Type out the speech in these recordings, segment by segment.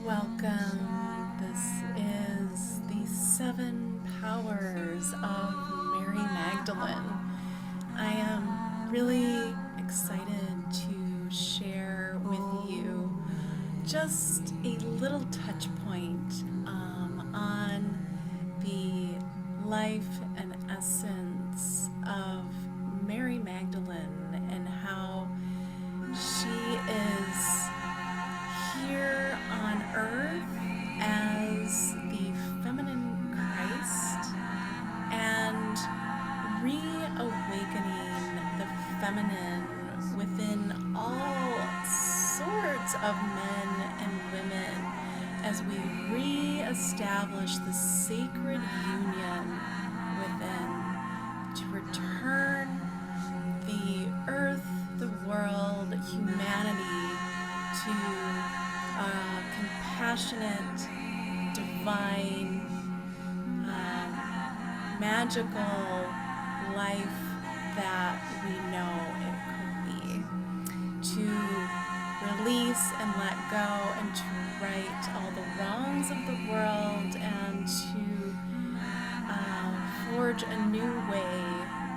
Welcome. This is the 7 powers of Mary Magdalene. I am really excited to share with you just a little touch point on the life and essence of Mary Magdalene and how she is here on earth as the feminine Christ and reawakening the feminine within all sorts of men and women as we reestablish the sacred union within to return the earth, the world, humanity to compassionate, divine, magical life that we know it could be. To release and let go and to right all the wrongs of the world and to forge a new way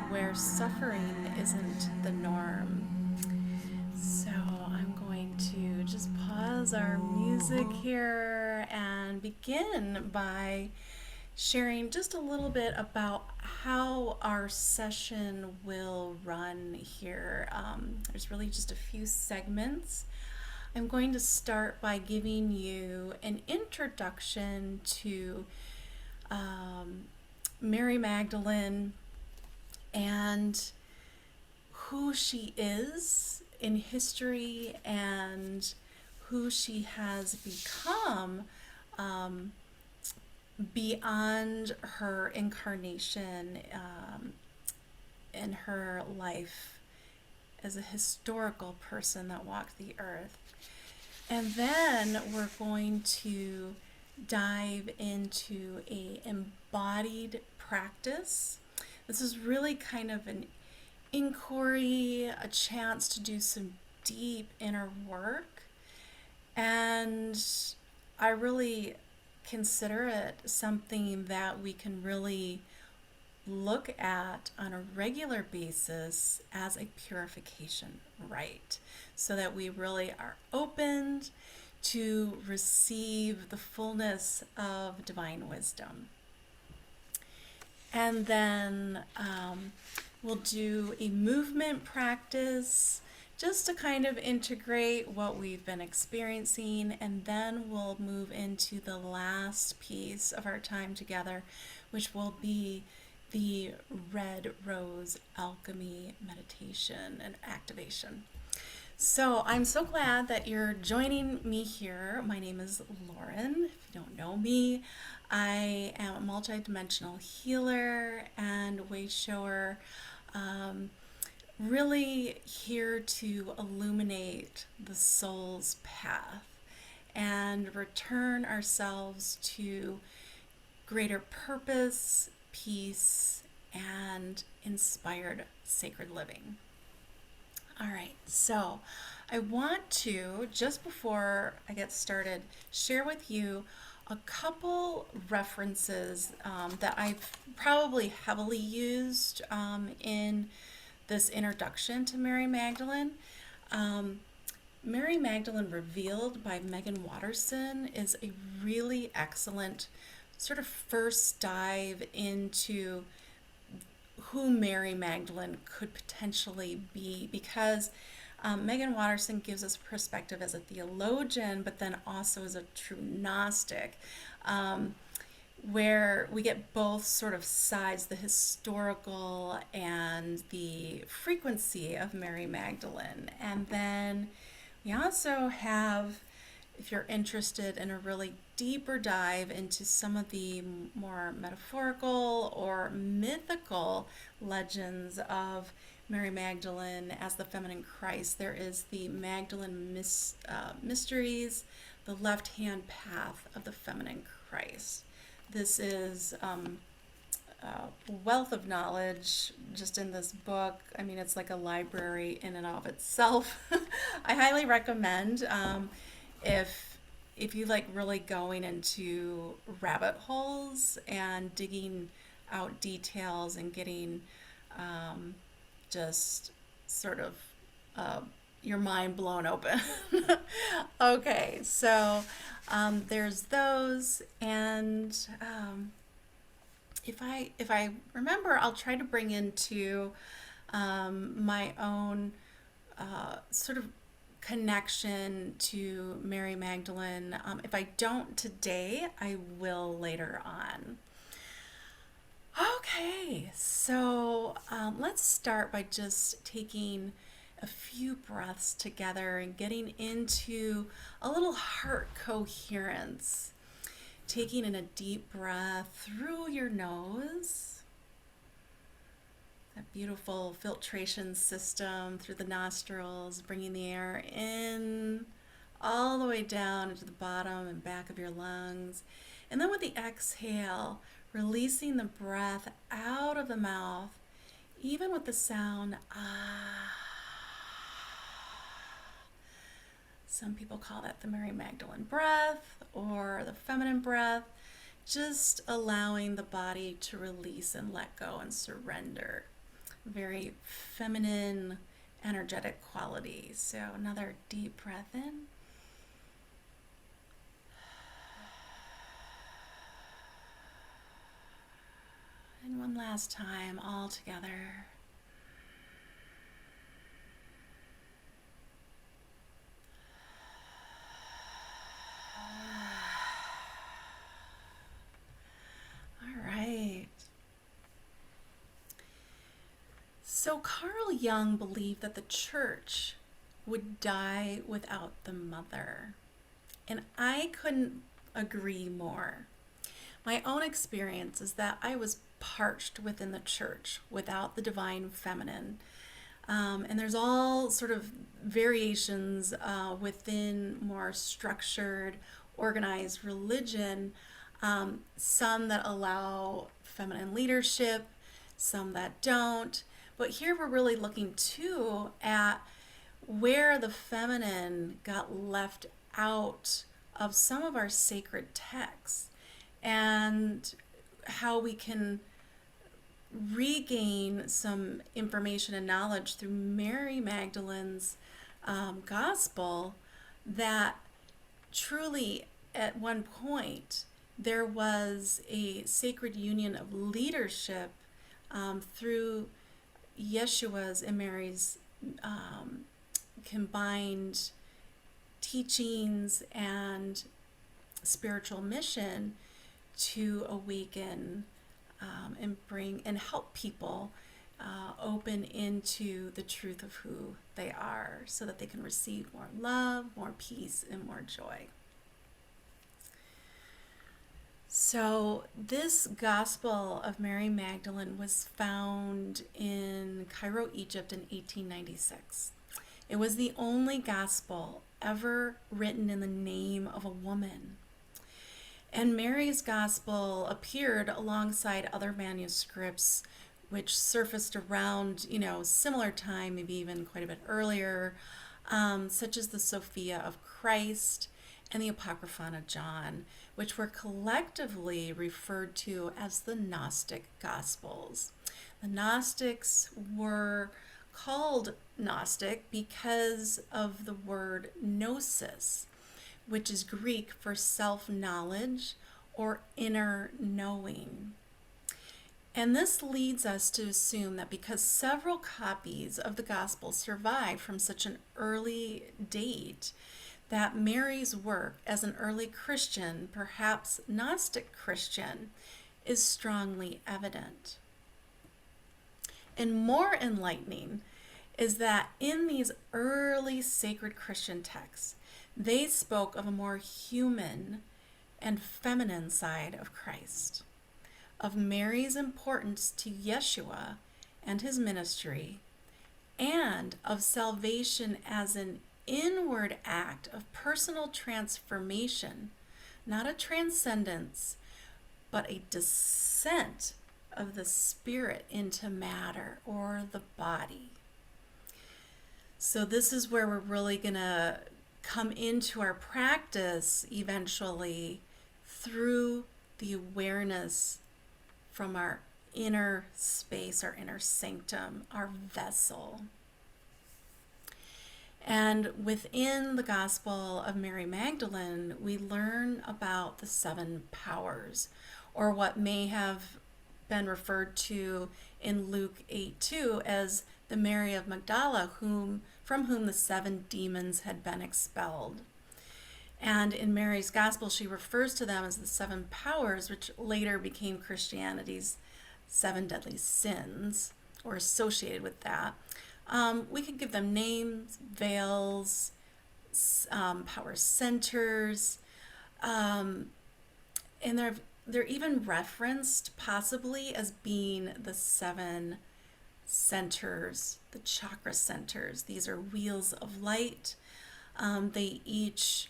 where suffering isn't the norm. So I'm going to just pause our music here and begin by sharing just a little bit about how our session will run here. There's really just a few segments. I'm going to start by giving you an introduction to Mary Magdalene and who she is in history and who she has become beyond her incarnation in her life as a historical person that walked the earth. And then we're going to dive into a embodied practice. This is really kind of an inquiry, a chance to do some deep inner work. And I really consider it something that we can really look at on a regular basis as a purification rite, so that we really are opened to receive the fullness of divine wisdom. And then we'll do a movement practice just to kind of integrate what we've been experiencing, and then we'll move into the last piece of our time together, which will be the red rose alchemy meditation and activation. So I'm so glad that you're joining me here. My name is Lauren. If you don't know me, I am a multidimensional healer and way shower. Really here to illuminate the soul's path and return ourselves to greater purpose, peace, and inspired sacred living. All right, so I want to, just before I get started, share with you a couple references that I've probably heavily used in this introduction to Mary Magdalene. Mary Magdalene Revealed by Megan Watterson is a really excellent sort of first dive into who Mary Magdalene could potentially be, because Megan Watterson gives us perspective as a theologian, but then also as a true Gnostic, where we get both sort of sides, the historical and the frequency of Mary Magdalene. And then we also have, if you're interested in a really deeper dive into some of the more metaphorical or mythical legends of Mary Magdalene as the feminine Christ, there is the Magdalene Mysteries, the left-hand path of the feminine Christ. This is a wealth of knowledge just in this book. I mean, it's like a library in and of itself. I highly recommend if you like really going into rabbit holes and digging out details and getting just sort of uh, your mind blown open. Okay, so there's those, and if I remember, I'll try to bring into my own sort of connection to Mary Magdalene. If I don't today, I will later on. Okay, so let's start by just taking a few breaths together and getting into a little heart coherence. Taking in a deep breath through your nose, that beautiful filtration system through the nostrils, bringing the air in all the way down into the bottom and back of your lungs. And then with the exhale, releasing the breath out of the mouth, even with the sound ah. Some people call that the Mary Magdalene breath or the feminine breath, just allowing the body to release and let go and surrender. Very feminine, energetic quality. So another deep breath in. And one last time, all together. So Carl Jung believed that the church would die without the mother. And I couldn't agree more. My own experience is that I was parched within the church without the divine feminine. And there's all sort of variations within more structured, organized religion, some that allow feminine leadership, some that don't. But here we're really looking too at where the feminine got left out of some of our sacred texts and how we can regain some information and knowledge through Mary Magdalene's gospel that truly at one point there was a sacred union of leadership through Yeshua's and Mary's combined teachings and spiritual mission to awaken and bring and help people open into the truth of who they are so that they can receive more love, more peace, and more joy. So this Gospel of Mary Magdalene was found in Cairo, Egypt in 1896. It was the only gospel ever written in the name of a woman. And Mary's gospel appeared alongside other manuscripts which surfaced around, similar time, maybe even quite a bit earlier, such as the Sophia of Christ and the Apocryphon of John, which were collectively referred to as the Gnostic Gospels. The Gnostics were called Gnostic because of the word gnosis, which is Greek for self-knowledge or inner knowing. And this leads us to assume that because several copies of the Gospel survived from such an early date, that Mary's work as an early Christian, perhaps Gnostic Christian, is strongly evident. And more enlightening is that in these early sacred Christian texts, they spoke of a more human and feminine side of Christ, of Mary's importance to Yeshua and his ministry, and of salvation as an inward act of personal transformation, not a transcendence, but a descent of the spirit into matter or the body. So this is where we're really going to come into our practice eventually through the awareness from our inner space, our inner sanctum, our vessel. And within the Gospel of Mary Magdalene, we learn about the 7 powers, or what may have been referred to in Luke 8:2 as the Mary of Magdala, from whom the 7 demons had been expelled. And in Mary's Gospel, she refers to them as the 7 powers, which later became Christianity's 7 deadly sins, or associated with that. We could give them names, veils, power centers, and they're even referenced possibly as being the 7 centers, the chakra centers. These are wheels of light. They each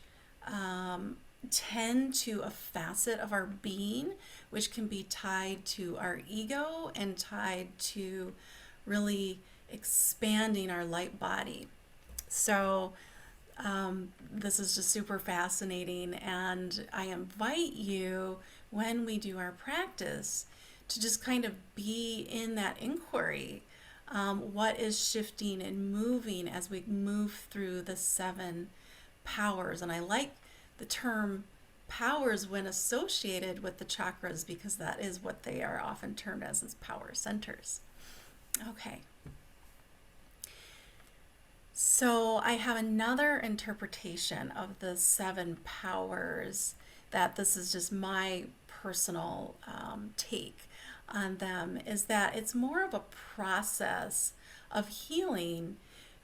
tend to a facet of our being, which can be tied to our ego and tied to really expanding our light body. So this is just super fascinating, and I invite you, when we do our practice, to just kind of be in that inquiry. What is shifting and moving as we move through the 7 powers? And I like the term powers when associated with the chakras, because that is what they are often termed as power centers. Okay. So I have another interpretation of the 7 powers, that this is just my personal take on them, is that it's more of a process of healing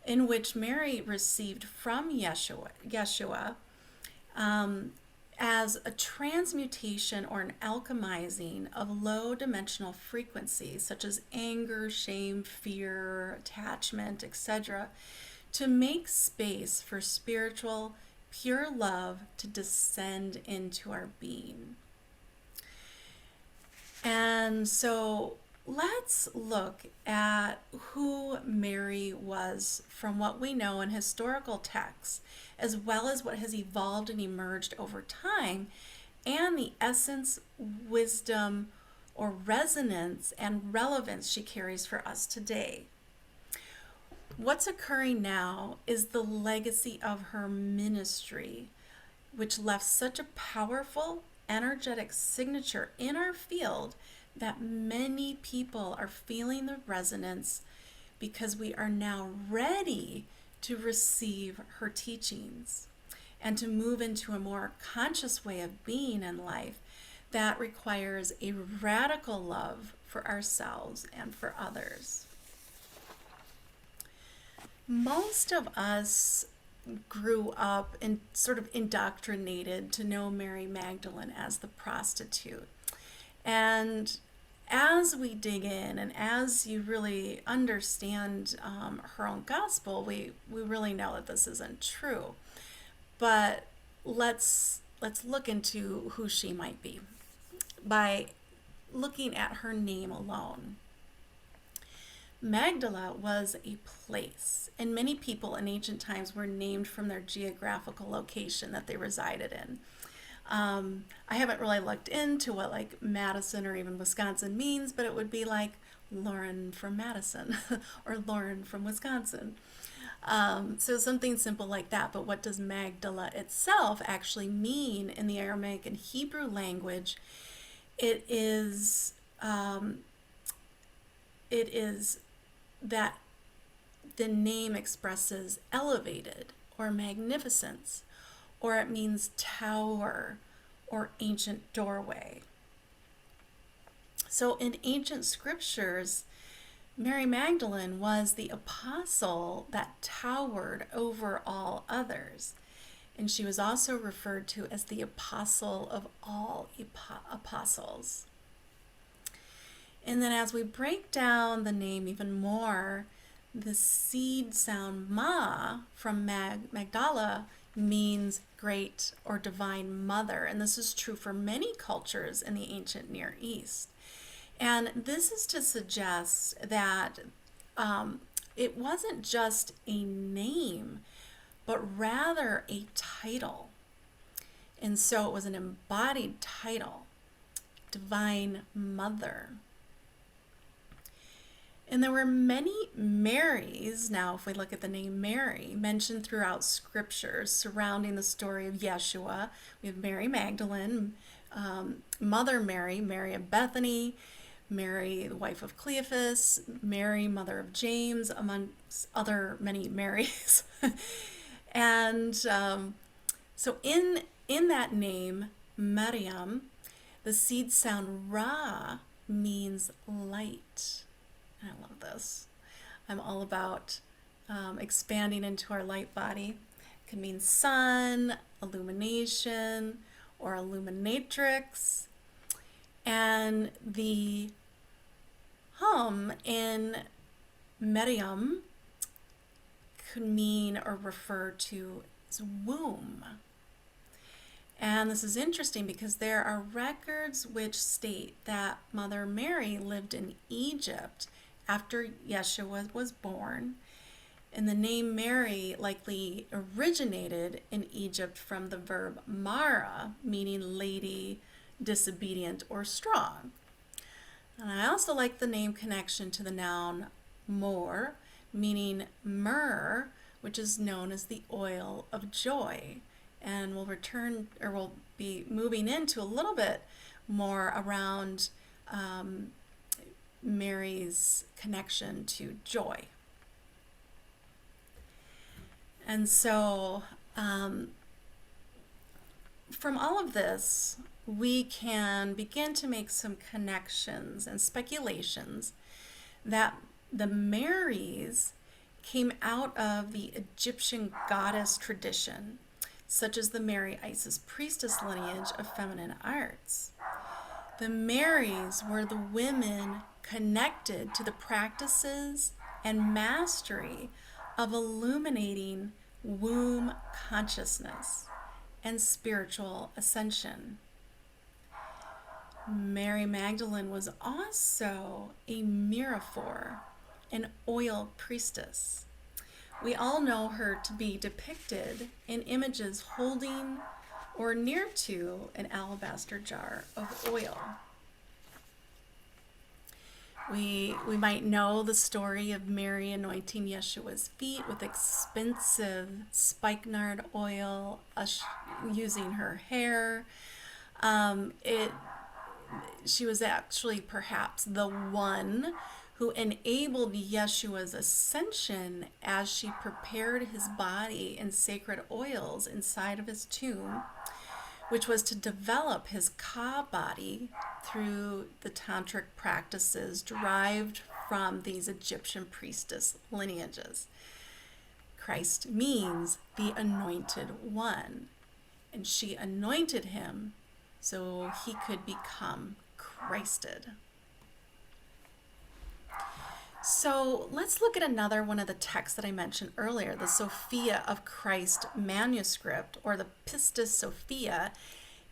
in which Mary received from Yeshua as a transmutation or an alchemizing of low dimensional frequencies such as anger, shame, fear, attachment, etc., to make space for spiritual, pure love to descend into our being. And so let's look at who Mary was from what we know in historical texts, as well as what has evolved and emerged over time, and the essence, wisdom, or resonance and relevance she carries for us today. What's occurring now is the legacy of her ministry, which left such a powerful, energetic signature in our field that many people are feeling the resonance, because we are now ready to receive her teachings and to move into a more conscious way of being in life that requires a radical love for ourselves and for others. Most of us grew up and sort of indoctrinated to know Mary Magdalene as the prostitute. And as we dig in and as you really understand her own gospel, we really know that this isn't true. But let's look into who she might be by looking at her name alone. Magdala was a place, and many people in ancient times were named from their geographical location that they resided in. I haven't really looked into what like Madison or even Wisconsin means, but it would be like Lauren from Madison or Lauren from Wisconsin. So something simple like that. But what does Magdala itself actually mean in the Aramaic and Hebrew language? It is that the name expresses elevated or magnificence, or it means tower or ancient doorway. So in ancient scriptures, Mary Magdalene was the apostle that towered over all others. And she was also referred to as the apostle of all apostles. And then as we break down the name even more, the seed sound ma from Magdala means great or divine mother. And this is true for many cultures in the ancient Near East. And this is to suggest that it wasn't just a name, but rather a title. And so it was an embodied title, Divine Mother. And there were many Marys, now if we look at the name Mary, mentioned throughout scriptures surrounding the story of Yeshua. We have Mary Magdalene, Mother Mary, Mary of Bethany, Mary, the wife of Cleophas, Mary, mother of James, amongst other many Marys. And so in that name, Miriam, the seed sound Ra means light. I love this. I'm all about expanding into our light body. It can mean sun, illumination, or illuminatrix. And the hum in Miriam could mean or refer to as womb. And this is interesting because there are records which state that Mother Mary lived in Egypt after Yeshua was born. And the name Mary likely originated in Egypt from the verb mara, meaning lady, disobedient, or strong. And I also like the name connection to the noun mor, meaning myrrh, which is known as the oil of joy. And we'll be moving into a little bit more around Mary's connection to joy. And so from all of this, we can begin to make some connections and speculations that the Marys came out of the Egyptian goddess tradition, such as the Mary Isis priestess lineage of feminine arts. The Marys were the women connected to the practices and mastery of illuminating womb consciousness and spiritual ascension. Mary Magdalene was also a miraphor, an oil priestess. We all know her to be depicted in images holding or near to an alabaster jar of oil. We might know the story of Mary anointing Yeshua's feet with expensive spikenard oil, using her hair. She was actually perhaps the one who enabled Yeshua's ascension as she prepared his body in sacred oils inside of his tomb, which was to develop his Ka body through the tantric practices derived from these Egyptian priestess lineages. Christ means the anointed one, and she anointed him so he could become Christed. So let's look at another one of the texts that I mentioned earlier, the Sophia of Christ manuscript, or the Pistis Sophia.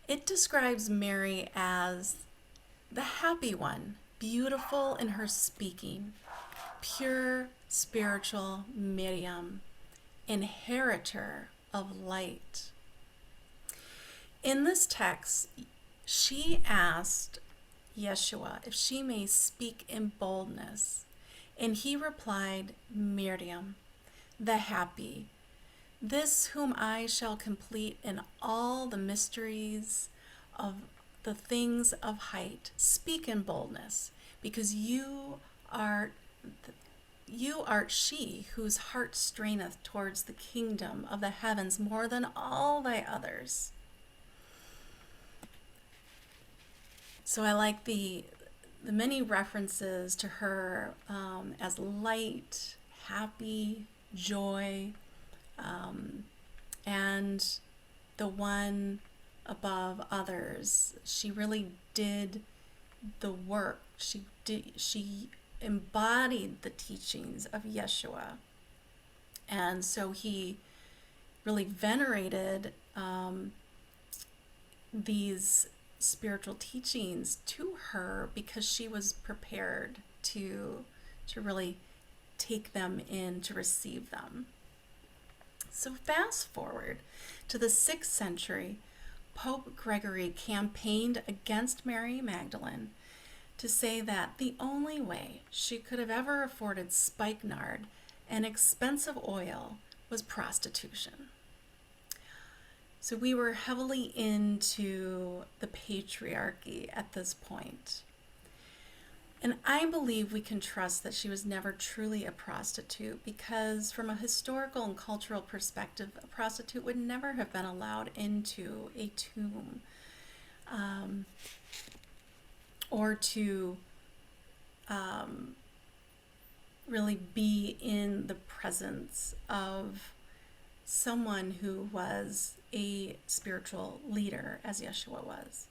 It describes Mary as the happy one, beautiful in her speaking, pure spiritual Miriam, inheritor of light. In this text, she asked Yeshua if she may speak in boldness, and he replied, Miriam, the happy, this whom I shall complete in all the mysteries of the things of height. Speak in boldness, because you art she whose heart straineth towards the kingdom of the heavens more than all thy others. So I like the many references to her as light, happy, joy, and the one above others. She really did the work. She embodied the teachings of Yeshua. And so he really venerated these spiritual teachings to her because she was prepared to really take them in, to receive them. So fast forward to the 6th century, Pope Gregory campaigned against Mary Magdalene to say that the only way she could have ever afforded spikenard, an expensive oil, was prostitution. So we were heavily into the patriarchy at this point. And I believe we can trust that she was never truly a prostitute because from a historical and cultural perspective, a prostitute would never have been allowed into a tomb or to really be in the presence of someone who was a spiritual leader, as Yeshua was.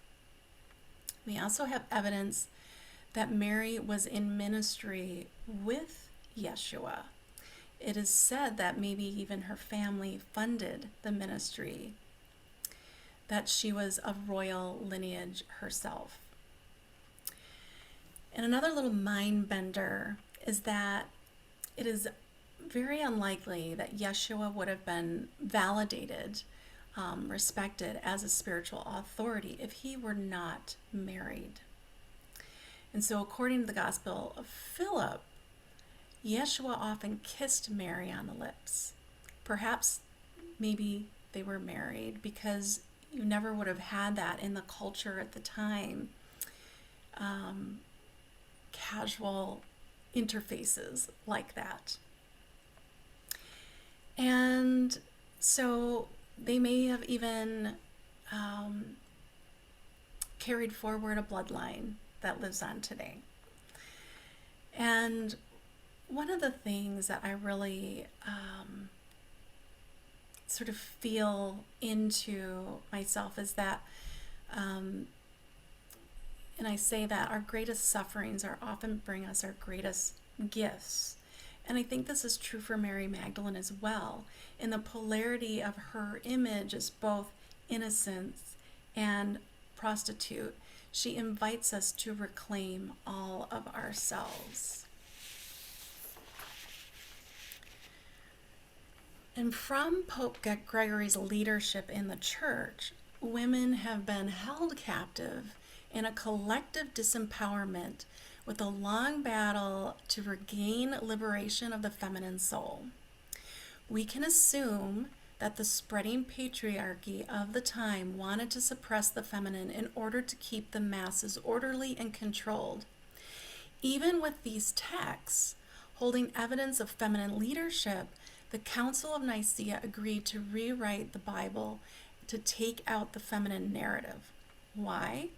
We also have evidence that Mary was in ministry with Yeshua. It is said that maybe even her family funded the ministry, that she was of royal lineage herself. And another little mind bender is that it is very unlikely that Yeshua would have been validated, respected as a spiritual authority if he were not married. And so according to the Gospel of Philip, Yeshua often kissed Mary on the lips. Perhaps maybe they were married because you never would have had that in the culture at the time. Casual interfaces like that. And so they may have even carried forward a bloodline that lives on today. And one of the things that I really sort of feel into myself is that, and I say that our greatest sufferings are often bring us our greatest gifts. And I think this is true for Mary Magdalene as well, in the polarity of her image as both innocence and prostitute. She invites us to reclaim all of ourselves. And from Pope Gregory's leadership in the church, women have been held captive in a collective disempowerment with a long battle to regain liberation of the feminine soul. We can assume that the spreading patriarchy of the time wanted to suppress the feminine in order to keep the masses orderly and controlled. Even with these texts holding evidence of feminine leadership, the Council of Nicaea agreed to rewrite the Bible to take out the feminine narrative. Why?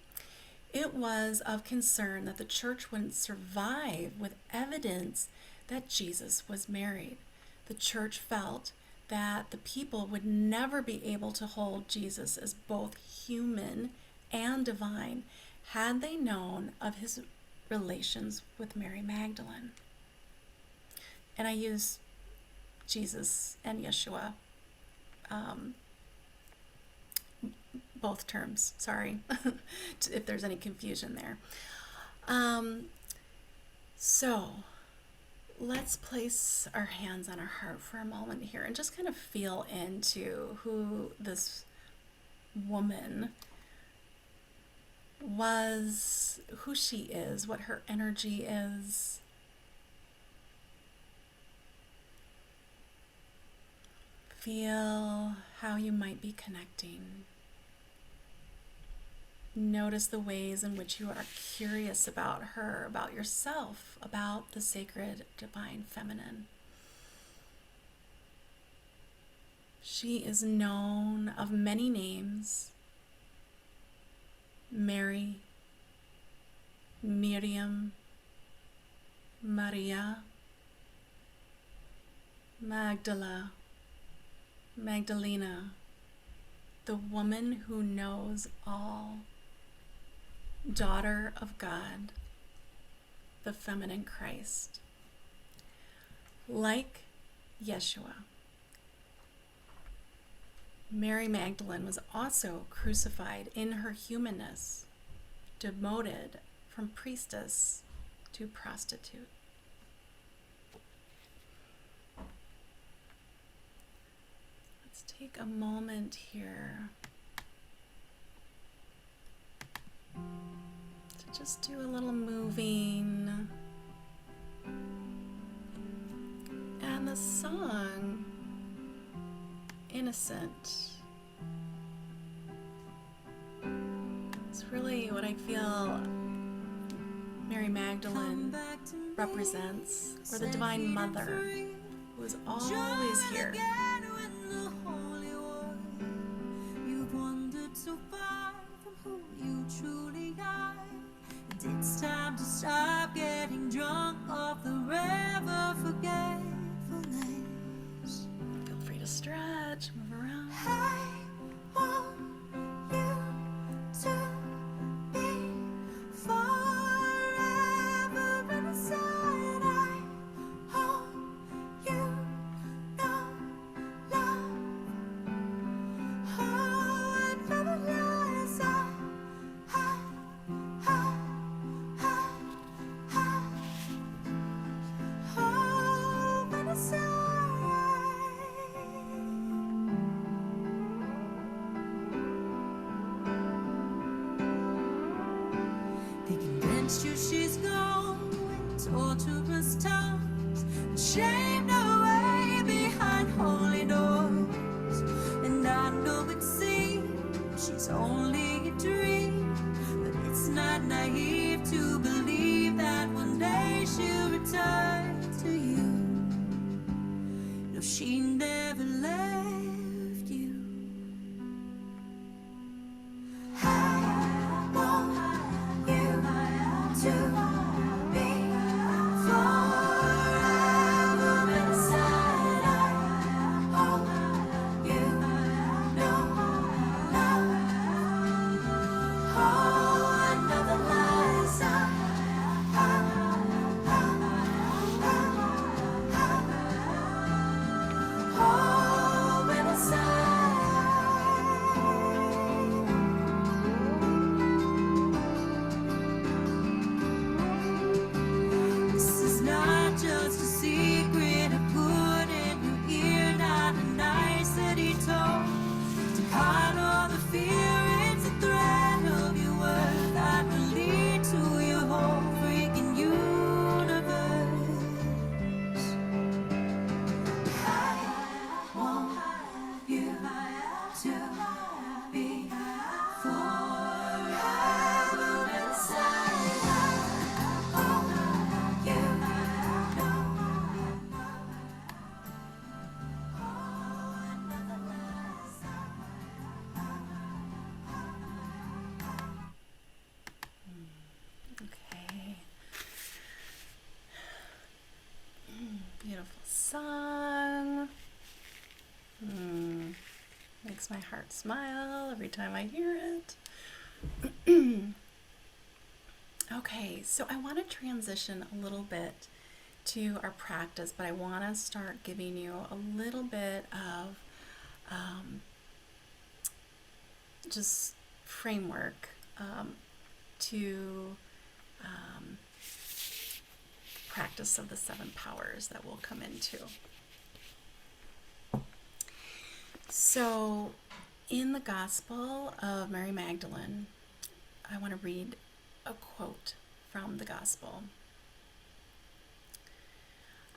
It was of concern that the church wouldn't survive with evidence that Jesus was married. The church felt that the people would never be able to hold Jesus as both human and divine had they known of his relations with Mary Magdalene. And I use Jesus and Yeshua, both terms, sorry, if there's any confusion there. So let's place our hands on our heart for a moment here and just kind of feel into who this woman was, who she is, what her energy is. Feel how you might be connecting. Notice the ways in which you are curious about her, about yourself, about the sacred, divine feminine. She is known of many names: Mary, Miriam, Maria, Magdala, Magdalena, the woman who knows all, daughter of God, the feminine Christ. Like Yeshua, Mary Magdalene was also crucified in her humanness, demoted from priestess to prostitute. Let's take a moment here to just do a little moving. And the song, Innocent, it's really what I feel Mary Magdalene represents, or the Divine Mother, who is always here. You've wandered so far from who you truly are, and it's time to stop getting drunk off the river forgetfulness. Feel free to stretch, move around. I want you to be forever inside. I hope you know love. Oh, and never lies. Hope inside. They convinced you she's going, torturous tongues, shamed away behind holy doors. And I know it seems she's only a dream, but it's not naive to believe that one day she'll return to you. No, she never left you. I want you to be forever inside. I hope you know love. Oh, another lies. Hope inside. This is not just a secret I put in your ear, not a nicety told. To coddle the fear, it's a thread of your worth that will lead to your whole freaking universe. I want you to be forever inside. I hope you know. Oh, another lies. Okay. Beautiful song. Makes my heart smile every time I hear it. Okay, so I want to transition a little bit to our practice, but I want to start giving you a little bit of just framework to practice of the 7 powers that we'll come into. So in the Gospel of Mary Magdalene, I want to read a quote from the Gospel.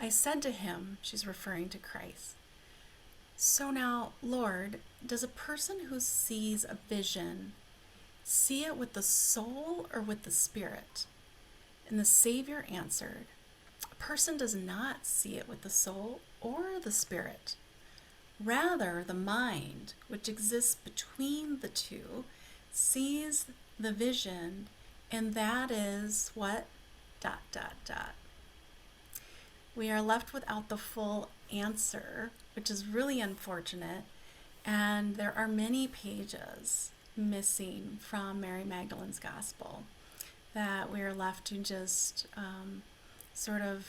I said to him, she's referring to Christ, "So now, Lord, does a person who sees a vision see it with the soul or with the spirit?" And the Savior answered, "A person does not see it with the soul or the spirit. Rather, the mind, which exists between the two, sees the vision, and that is what ... We are left without the full answer, which is really unfortunate, and there are many pages missing from Mary Magdalene's Gospel. that we are left to just sort of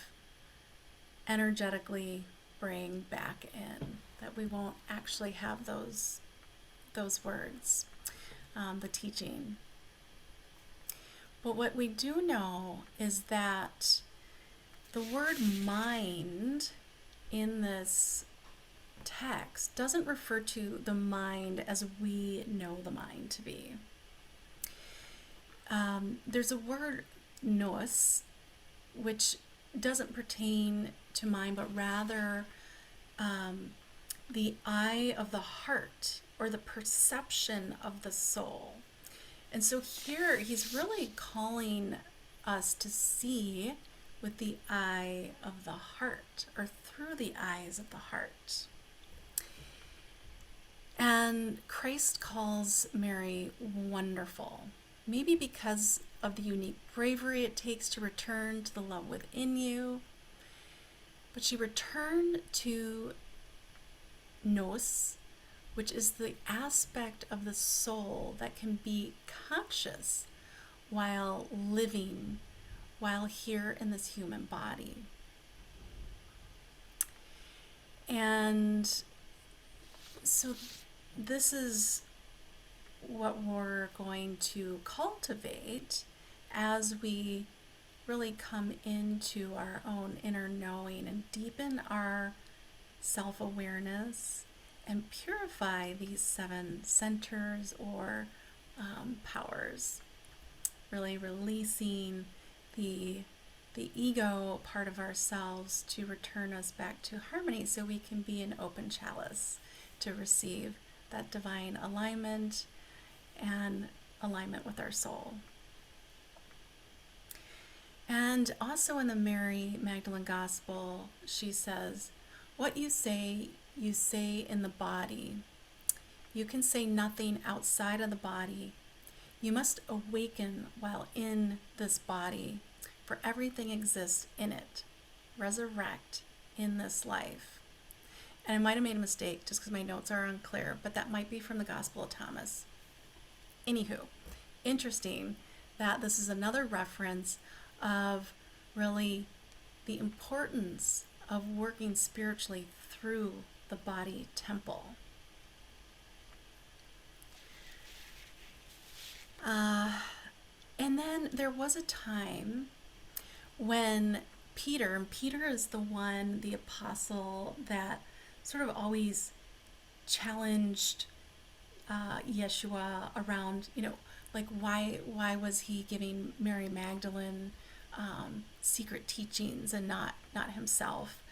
energetically bring back in, that we won't actually have those words, the teaching. But what we do know is that the word mind in this text doesn't refer to the mind as we know the mind to be. There's a word nous, which doesn't pertain to mind, but rather the eye of the heart, or the perception of the soul. And so here he's really calling us to see with the eye of the heart, or through the eyes of the heart. And Christ calls Mary wonderful, maybe because of the unique bravery it takes to return to the love within you. But she returned to nous, which is the aspect of the soul that can be conscious while living, while here in this human body. And so this is what we're going to cultivate as we really come into our own inner knowing and deepen our self-awareness and purify these 7 centers or powers, really releasing the ego part of ourselves to return us back to harmony, so we can be an open chalice to receive that divine alignment and alignment with our soul. And also in the Mary Magdalene Gospel, she says, "What you say in the body. You can say nothing outside of the body. You must awaken while in this body, for everything exists in it. Resurrect in this life." And I might have made a mistake just because my notes are unclear, but that might be from the Gospel of Thomas. Anywho, interesting that this is another reference of really the importance of working spiritually through the body temple. And then there was a time when Peter is the one, the apostle, that sort of always challenged Yeshua around, like why was he giving Mary Magdalene secret teachings and not himself?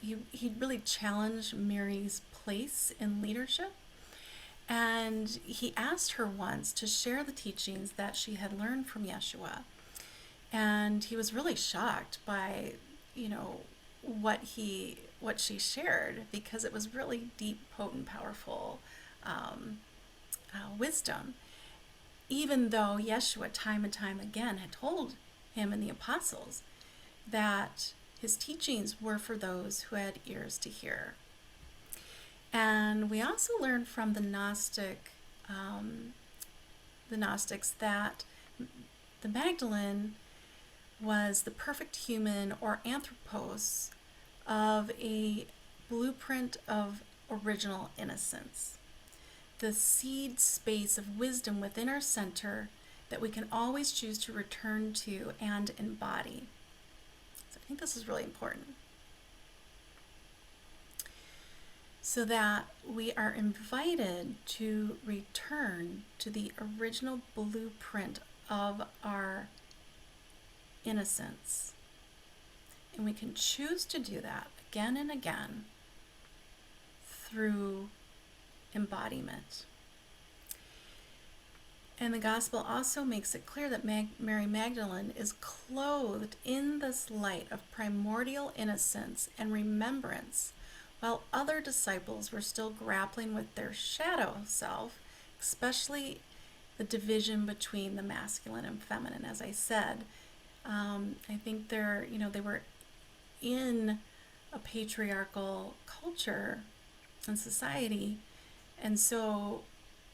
He really challenged Mary's place in leadership, and he asked her once to share the teachings that she had learned from Yeshua, and he was really shocked by what she shared, because it was really deep, potent, powerful wisdom, even though Yeshua time and time again had told him and the apostles that his teachings were for those who had ears to hear. And we also learned from the Gnostics that the Magdalene was the perfect human, or anthropos, of a blueprint of original innocence, the seed space of wisdom within our center that we can always choose to return to and embody. So I think this is really important, so that we are invited to return to the original blueprint of our innocence. And we can choose to do that again and again through embodiment. And the gospel also makes it clear that Mary Magdalene is clothed in this light of primordial innocence and remembrance, while other disciples were still grappling with their shadow self, especially the division between the masculine and feminine. As I said, I think they were in a patriarchal culture and society, and so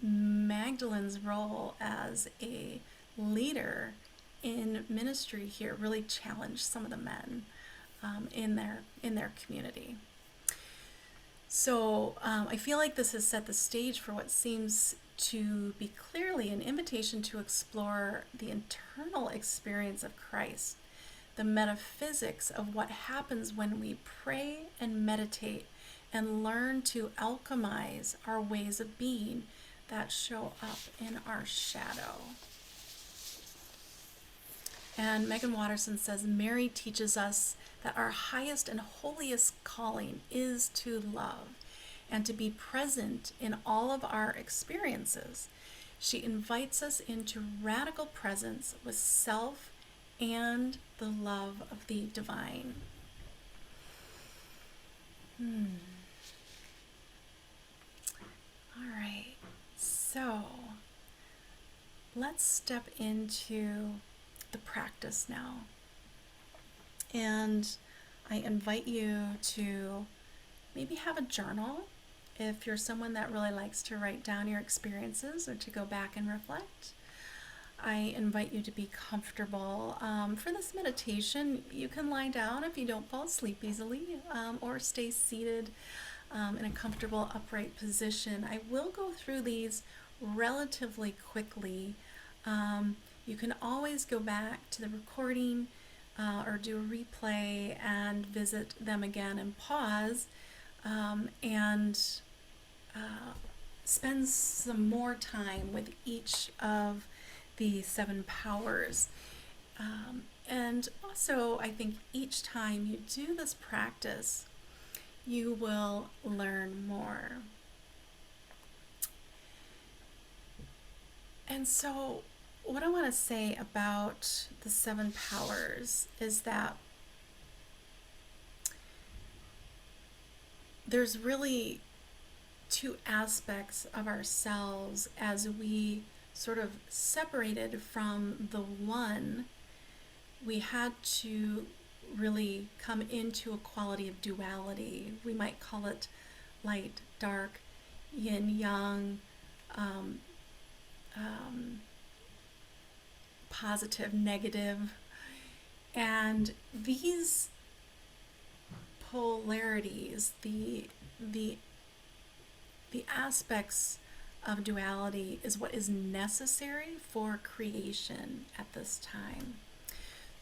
Magdalene's role as a leader in ministry here really challenged some of the men in their community. So I feel like this has set the stage for what seems to be clearly an invitation to explore the internal experience of Christ, the metaphysics of what happens when we pray and meditate and learn to alchemize our ways of being that show up in our shadow. And Megan Watterson says, Mary teaches us that our highest and holiest calling is to love and to be present in all of our experiences. She invites us into radical presence with self and the love of the divine. All right, so let's step into the practice now. And I invite you to maybe have a journal if you're someone that really likes to write down your experiences or to go back and reflect. I invite you to be comfortable. For this meditation, you can lie down if you don't fall asleep easily, or stay seated in a comfortable upright position. I will go through these relatively quickly. You can always go back to the recording or do a replay and visit them again and pause and spend some more time with each of the 7 powers. And also, I think each time you do this practice, you will learn more. And so, what I want to say about the 7 powers is that there's really 2 aspects of ourselves as we sort of separated from the one. We had to really come into a quality of duality. We might call it light, dark, yin, yang, positive, negative. And these polarities, the aspects of duality is what is necessary for creation at this time.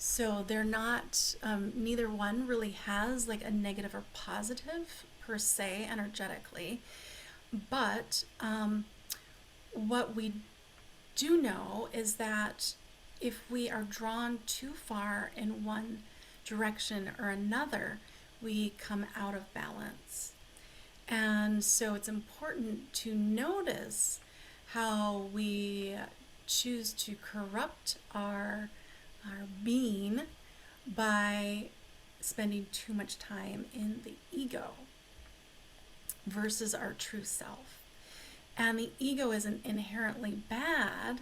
So they're not, neither one really has like a negative or positive per se energetically, but what we do know is that if we are drawn too far in one direction or another, we come out of balance. And so it's important to notice how we choose to corrupt our being by spending too much time in the ego versus our true self. And the ego isn't inherently bad.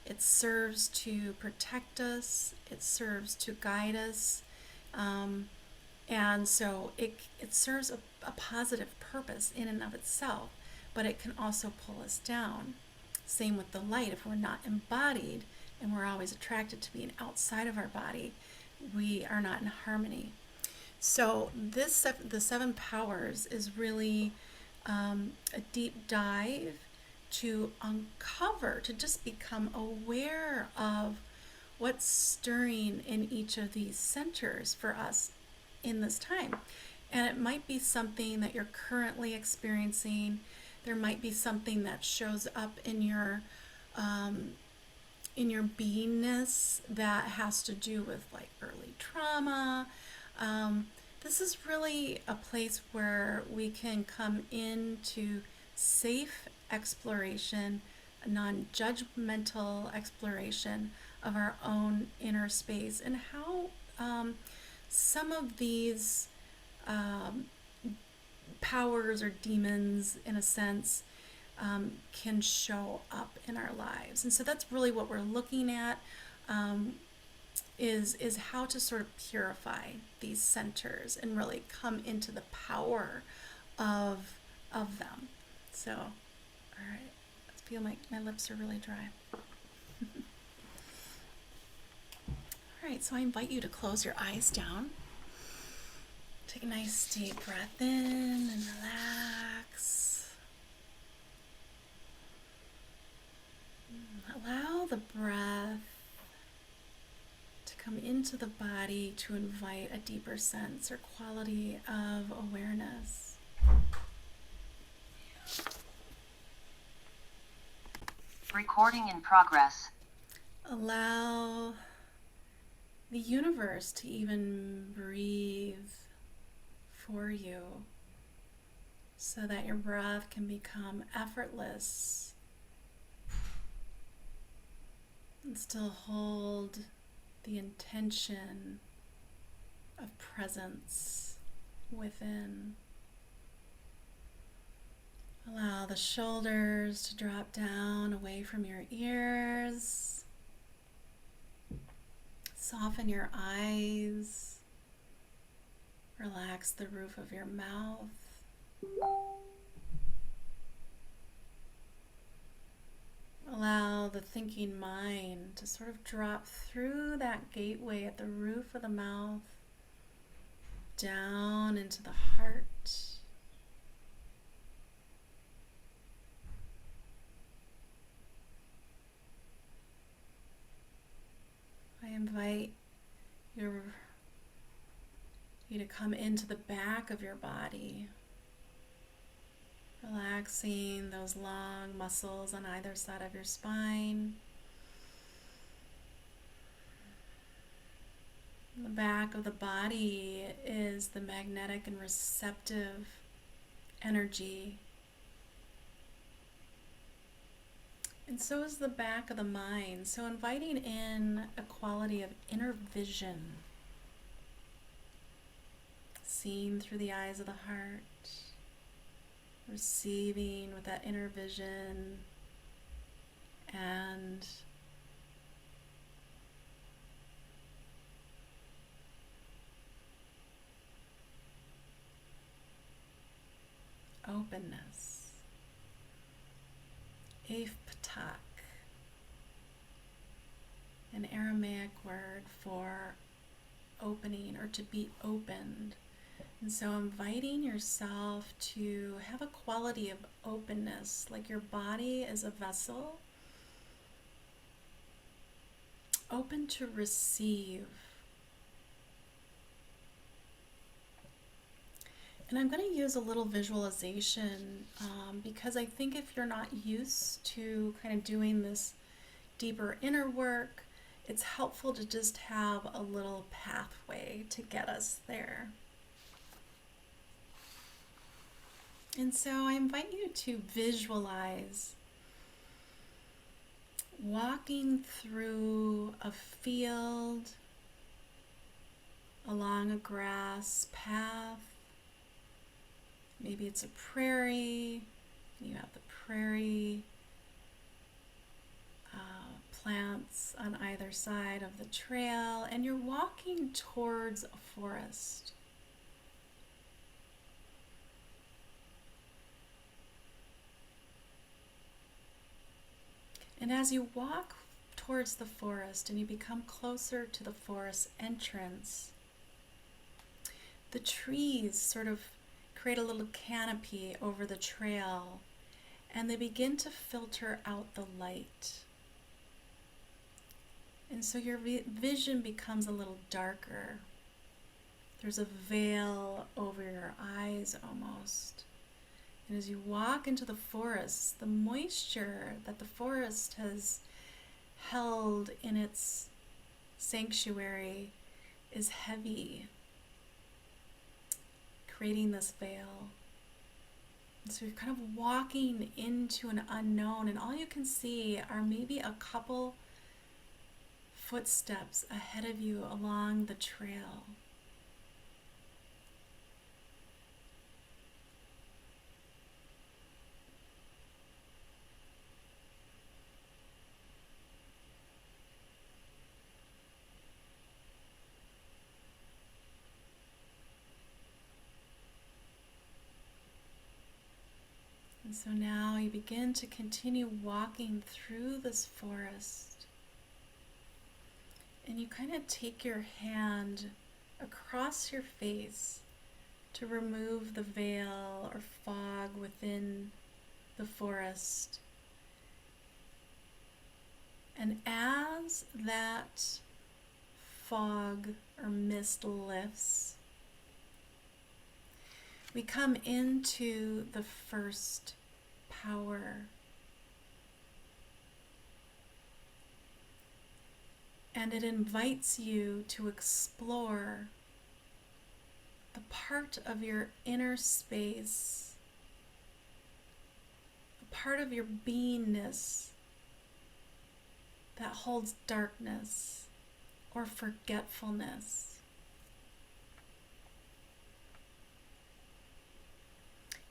It serves to protect us. It serves to guide us. And so it serves a positive purpose in and of itself, but it can also pull us down. Same with the light. If we're not embodied and we're always attracted to being outside of our body, we are not in harmony. So the 7 powers is really a deep dive to uncover, to just become aware of what's stirring in each of these centers for us in this time. And it might be something that you're currently experiencing. There might be something that shows up in your beingness that has to do with like early trauma. This is really a place where we can come into safe exploration, a non-judgmental exploration of our own inner space and how some of these powers or demons, in a sense, can show up in our lives. And so that's really what we're looking at, is how to sort of purify these centers and really come into the power of them. So, all right, I feel like my lips are really dry. right, so I invite you to close your eyes down. Take a nice deep breath in and relax. Allow the breath to come into the body to invite a deeper sense or quality of awareness. Recording in progress. Allow the universe to even breathe for you so that your breath can become effortless and still hold the intention of presence within. Allow the shoulders to drop down away from your ears. Soften your eyes. Relax the roof of your mouth. Allow the thinking mind to sort of drop through that gateway at the roof of the mouth, down into the heart. I invite you to come into the back of your body, relaxing those long muscles on either side of your spine. The back of the body is the magnetic and receptive energy. And so is the back of the mind. So inviting in a quality of inner vision, seeing through the eyes of the heart, receiving with that inner vision, and openness. Ptak, an Aramaic word for opening or to be opened. And so inviting yourself to have a quality of openness, like your body is a vessel, open to receive. And I'm going to use a little visualization because I think if you're not used to kind of doing this deeper inner work, it's helpful to just have a little pathway to get us there. And so I invite you to visualize walking through a field, along a grass path. Maybe it's a prairie. You have the prairie plants on either side of the trail, and you're walking towards a forest. And as you walk towards the forest and you become closer to the forest entrance, the trees sort of create a little canopy over the trail, and they begin to filter out the light. And so your vision becomes a little darker. There's a veil over your eyes almost. And as you walk into the forest, the moisture that the forest has held in its sanctuary is heavy, creating this veil. And so you're kind of walking into an unknown, and all you can see are maybe a couple footsteps ahead of you along the trail. And so now you begin to continue walking through this forest. And you kind of take your hand across your face to remove the veil or fog within the forest. And as that fog or mist lifts, we come into the first power. And it invites you to explore the part of your inner space, a part of your beingness that holds darkness or forgetfulness.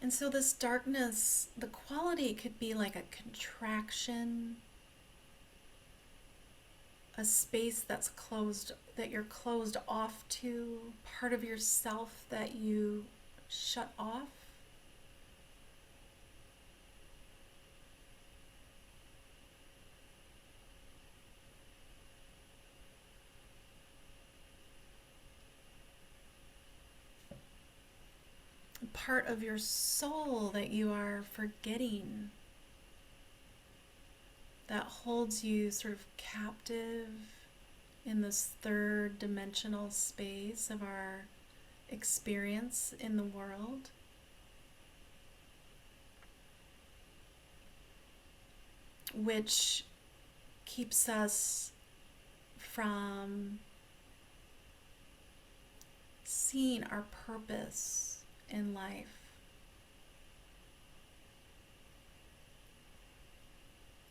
And so this darkness, the quality could be like a contraction, a space that's closed, that you're closed off to, part of yourself that you shut off. Part of your soul that you are forgetting, that holds you sort of captive in this third dimensional space of our experience in the world. Which keeps us from seeing our purpose in life.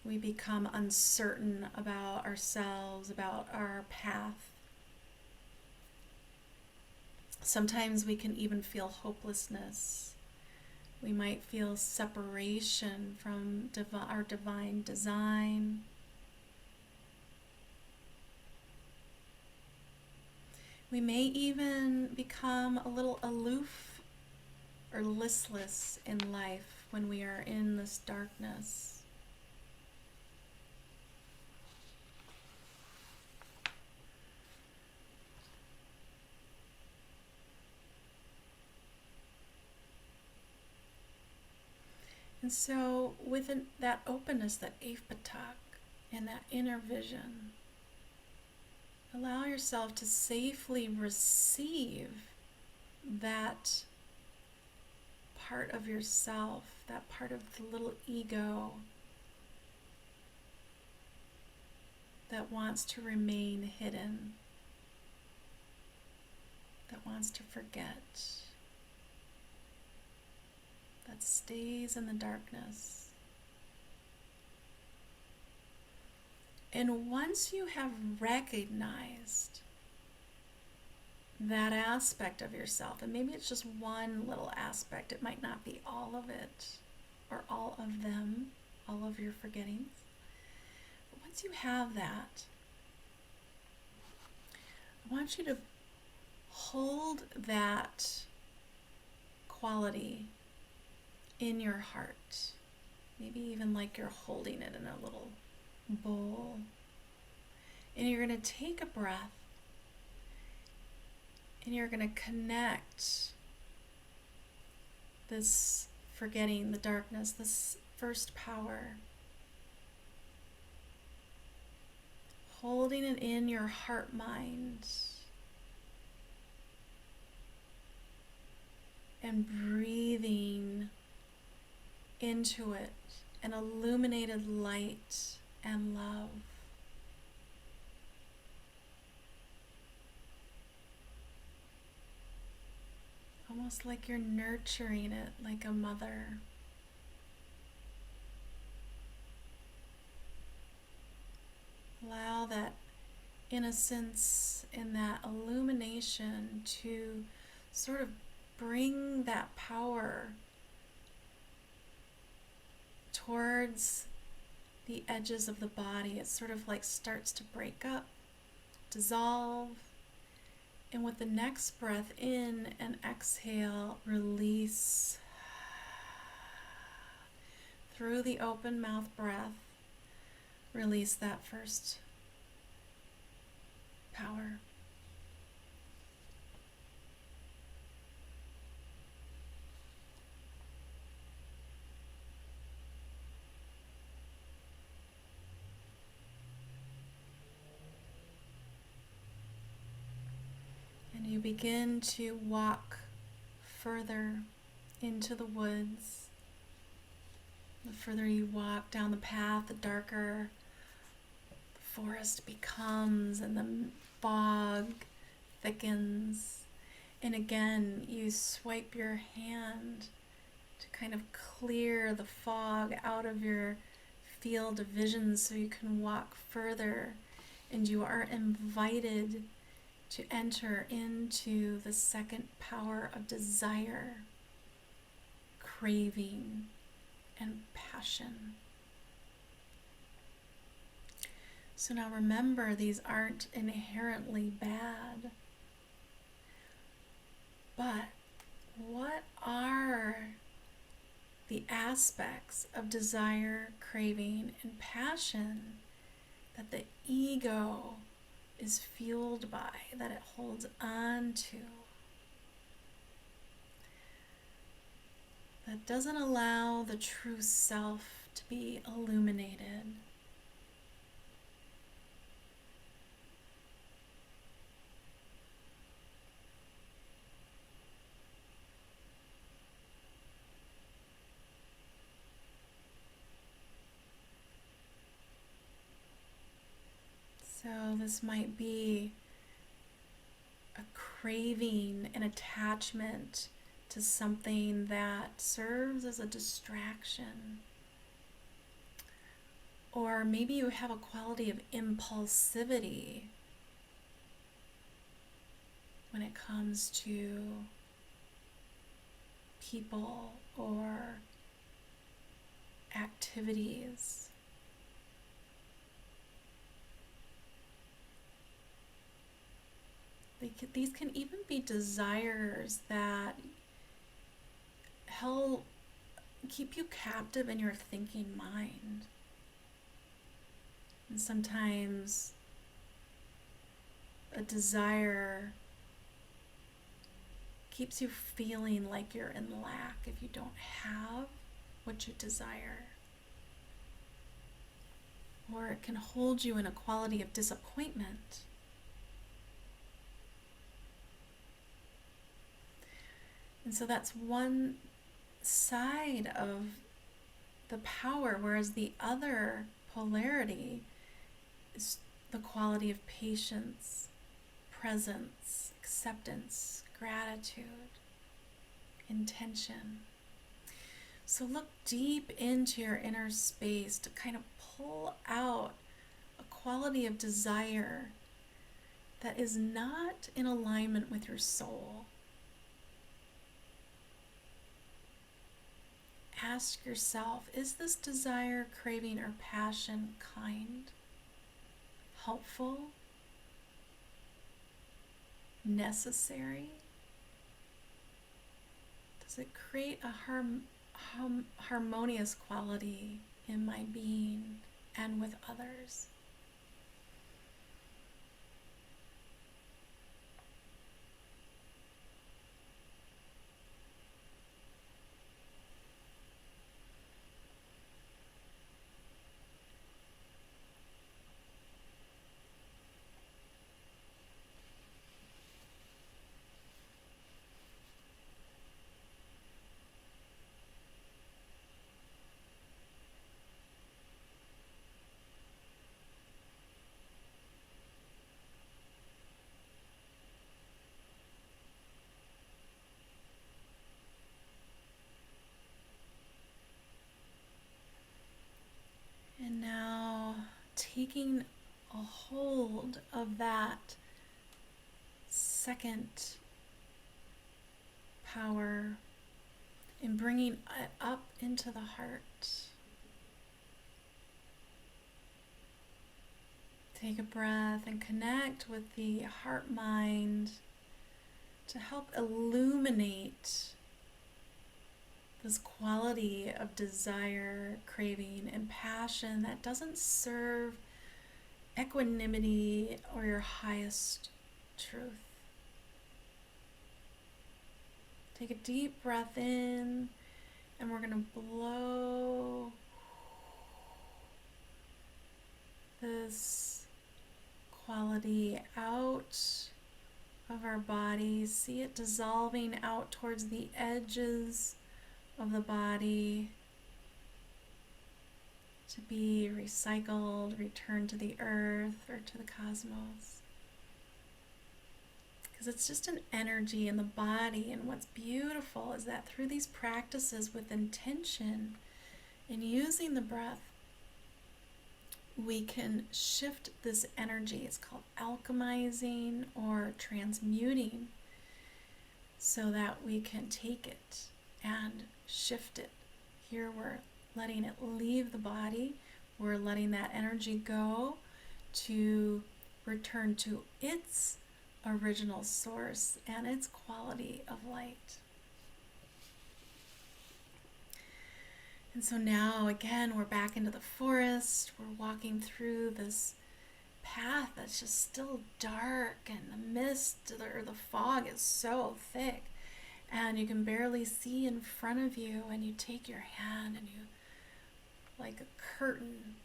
We become uncertain about ourselves, about our path. Sometimes we can even feel hopelessness. We might feel separation from our divine design. We may even become a little aloof or listless in life when we are in this darkness. And so with that openness, that Eifpatak, and that inner vision, allow yourself to safely receive that part of yourself, that part of the little ego that wants to remain hidden, that wants to forget, that stays in the darkness. And once you have recognized that aspect of yourself, and maybe it's just one little aspect, it might not be all of it, or all of them, all of your forgettings. But once you have that, I want you to hold that quality in your heart. Maybe even like you're holding it in a little bowl. And you're going to take a breath and you're going to connect this forgetting, the darkness, this first power. Holding it in your heart mind. And breathing into it an illuminated light and love. Almost like you're nurturing it like a mother. Allow that innocence and that illumination to sort of bring that power towards the edges of the body. It sort of like starts to break up, dissolve, and with the next breath in and exhale, release through the open mouth breath. Release that first power. And you begin to walk further into the woods. The further you walk down the path, the darker the forest becomes and the fog thickens. And again, you swipe your hand to kind of clear the fog out of your field of vision so you can walk further. And you are invited to enter into the second power of desire, craving, and passion. So now remember, these aren't inherently bad. But what are the aspects of desire, craving, and passion that the ego is fueled by, that it holds on to, that doesn't allow the true self to be illuminated? So this might be a craving, an attachment to something that serves as a distraction. Or maybe you have a quality of impulsivity when it comes to people or activities. These can even be desires that keep you captive in your thinking mind. And sometimes a desire keeps you feeling like you're in lack if you don't have what you desire. Or it can hold you in a quality of disappointment. And so that's one side of the power, whereas the other polarity is the quality of patience, presence, acceptance, gratitude, intention. So look deep into your inner space to kind of pull out a quality of desire that is not in alignment with your soul. Ask yourself, is this desire, craving, or passion kind, helpful, necessary? Does it create a harmonious quality in my being and with others? And now taking a hold of that second power and bringing it up into the heart. Take a breath and connect with the heart mind to help illuminate this quality of desire, craving, and passion that doesn't serve equanimity or your highest truth. Take a deep breath in, and we're going to blow this quality out of our bodies. See it dissolving out towards the edges of the body to be recycled, returned to the earth or to the cosmos. Because it's just an energy in the body, and what's beautiful is that through these practices with intention and using the breath, we can shift this energy. It's called alchemizing or transmuting, so that we can take it and shift it. Here we're letting it leave the body. We're letting that energy go to return to its original source and its quality of light. And so now again we're back into the forest. We're walking through this path that's just still dark, and the mist or the fog is so thick and you can barely see in front of you, and you take your hand and you, like a curtain,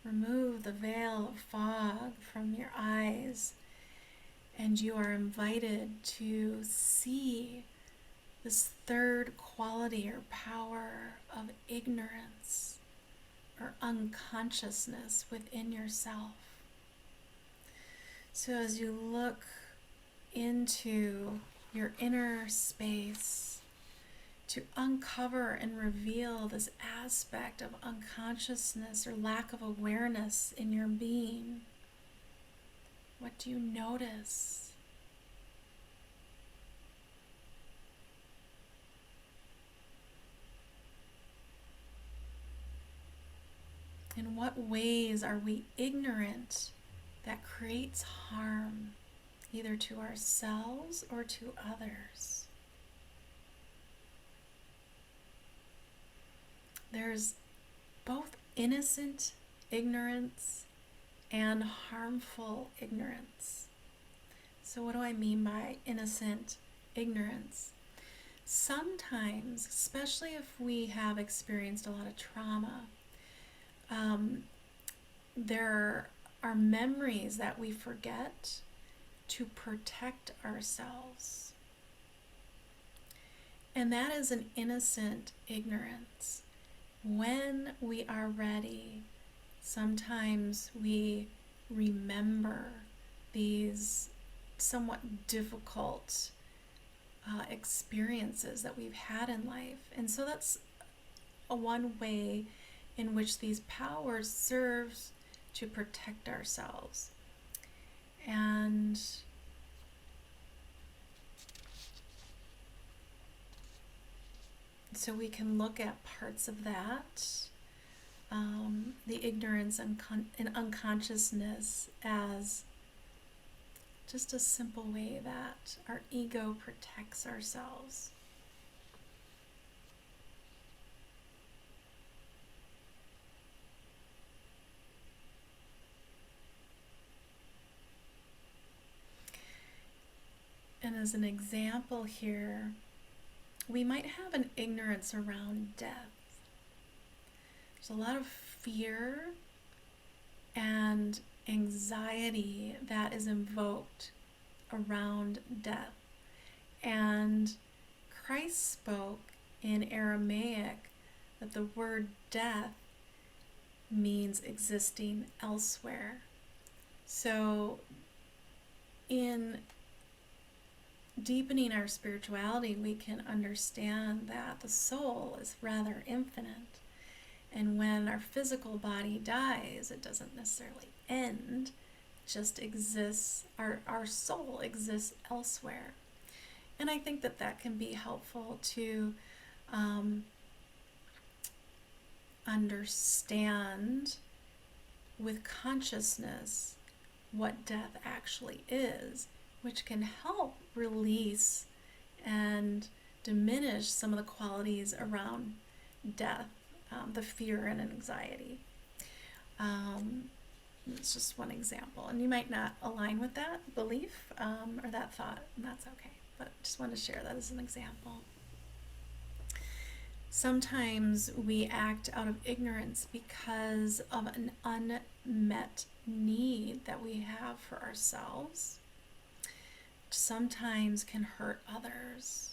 remove the veil of fog from your eyes, and you are invited to see this third quality or power of ignorance or unconsciousness within yourself. So as you look into your inner space to uncover and reveal this aspect of unconsciousness or lack of awareness in your being, what do you notice? In what ways are we ignorant that creates harm, either to ourselves or to others? There's both innocent ignorance and harmful ignorance. So what do I mean by innocent ignorance? Sometimes, especially if we have experienced a lot of trauma, there are memories that we forget to protect ourselves. And that is an innocent ignorance. When we are ready, sometimes we remember these somewhat difficult experiences that we've had in life. And so that's one way in which these powers serves to protect ourselves. And so we can look at parts of that, the ignorance and unconsciousness, as just a simple way that our ego protects ourselves. And as an example here, we might have an ignorance around death. There's a lot of fear and anxiety that is invoked around death. And Christ spoke in Aramaic that the word death means existing elsewhere. So in deepening our spirituality, we can understand that the soul is rather infinite. And when our physical body dies, it doesn't necessarily end, it just exists, our soul exists elsewhere. And I think that that can be helpful to understand with consciousness what death actually is, which can help release and diminish some of the qualities around death, the fear and anxiety. It's just one example, and you might not align with that belief or that thought, and that's okay. But just want to share that as an example. Sometimes we act out of ignorance because of an unmet need that we have for ourselves. Sometimes can hurt others.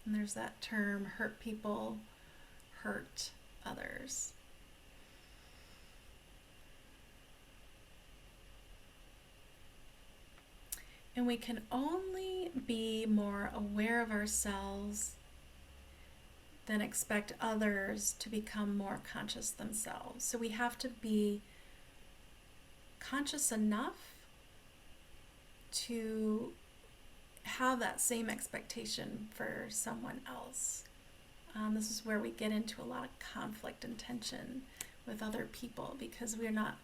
And there's that term, hurt people, hurt others. And we can only be more aware of ourselves than expect others to become more conscious themselves. So we have to be conscious enough to have that same expectation for someone else. This is where we get into a lot of conflict and tension with other people because we're not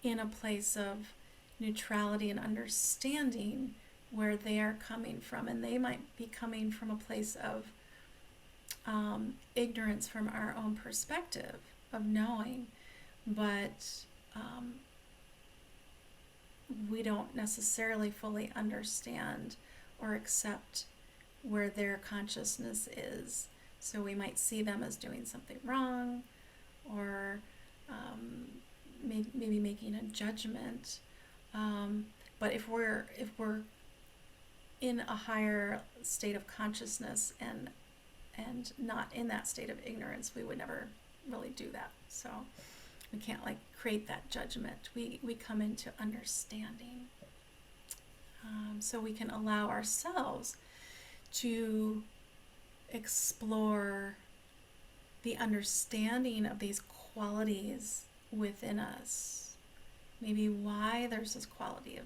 in a place of neutrality and understanding where they are coming from, and they might be coming from a place of ignorance from our own perspective of knowing, but we don't necessarily fully understand or accept where their consciousness is. So we might see them as doing something wrong, or maybe making a judgment. But if we're in a higher state of consciousness and not in that state of ignorance, we would never really do that. So we can't create that judgment. We come into understanding. So we can allow ourselves to explore the understanding of these qualities within us. Maybe why there's this quality of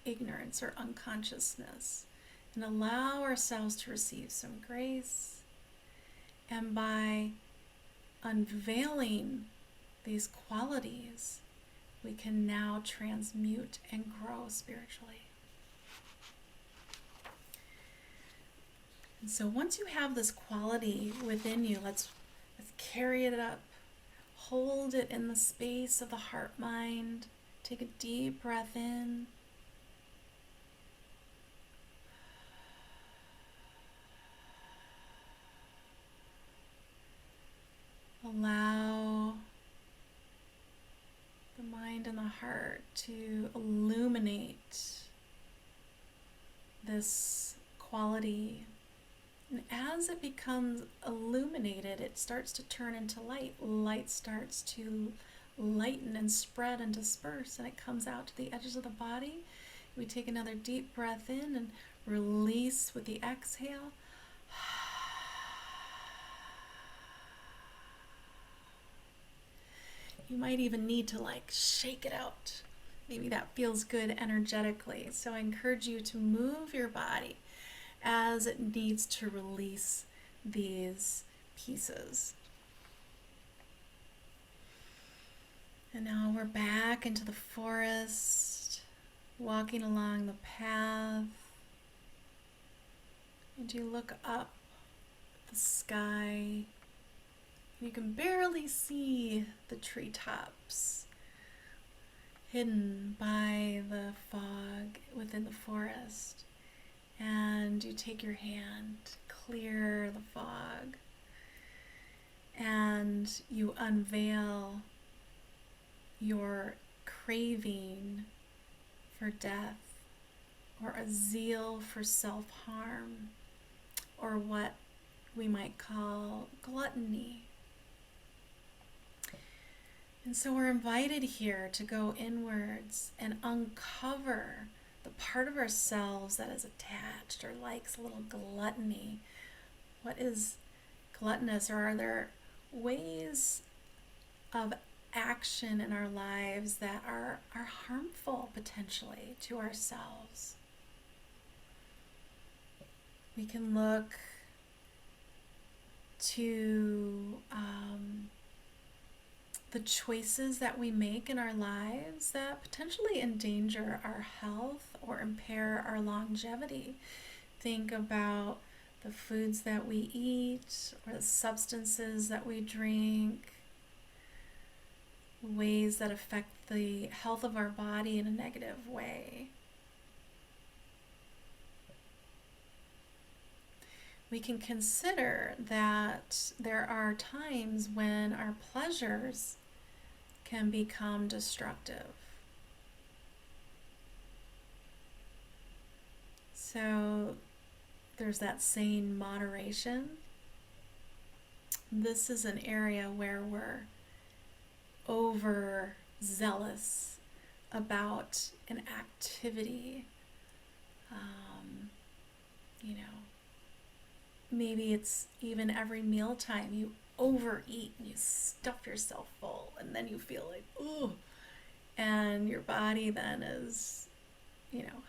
ignorance or unconsciousness, and allow ourselves to receive some grace. And by unveiling these qualities, we can now transmute and grow spiritually. And so once you have this quality within you, let's carry it up. Hold it in the space of the heart mind. Take a deep breath in. Allow the mind and the heart to illuminate this quality. And as it becomes illuminated, it starts to turn into light. Light starts to lighten and spread and disperse, and it comes out to the edges of the body. We take another deep breath in and release with the exhale. You might even need to shake it out. Maybe that feels good energetically. So I encourage you to move your body as it needs to release these pieces. And now we're back into the forest, walking along the path. And you look up at the sky. You can barely see the treetops hidden by the fog within the forest. And you take your hand, clear the fog, and you unveil your craving for death, or a zeal for self-harm, or what we might call gluttony. And so we're invited here to go inwards and uncover the part of ourselves that is attached or likes a little gluttony. What is gluttonous, or are there ways of action in our lives that are harmful potentially to ourselves? We can look to the choices that we make in our lives that potentially endanger our health or impair our longevity. Think about the foods that we eat or the substances that we drink, ways that affect the health of our body in a negative way. We can consider that there are times when our pleasures can become destructive. So there's that saying, moderation. This is an area where we're overzealous about an activity. Maybe it's even every mealtime you overeat and you stuff yourself full, and then you feel like, ooh, and your body then is,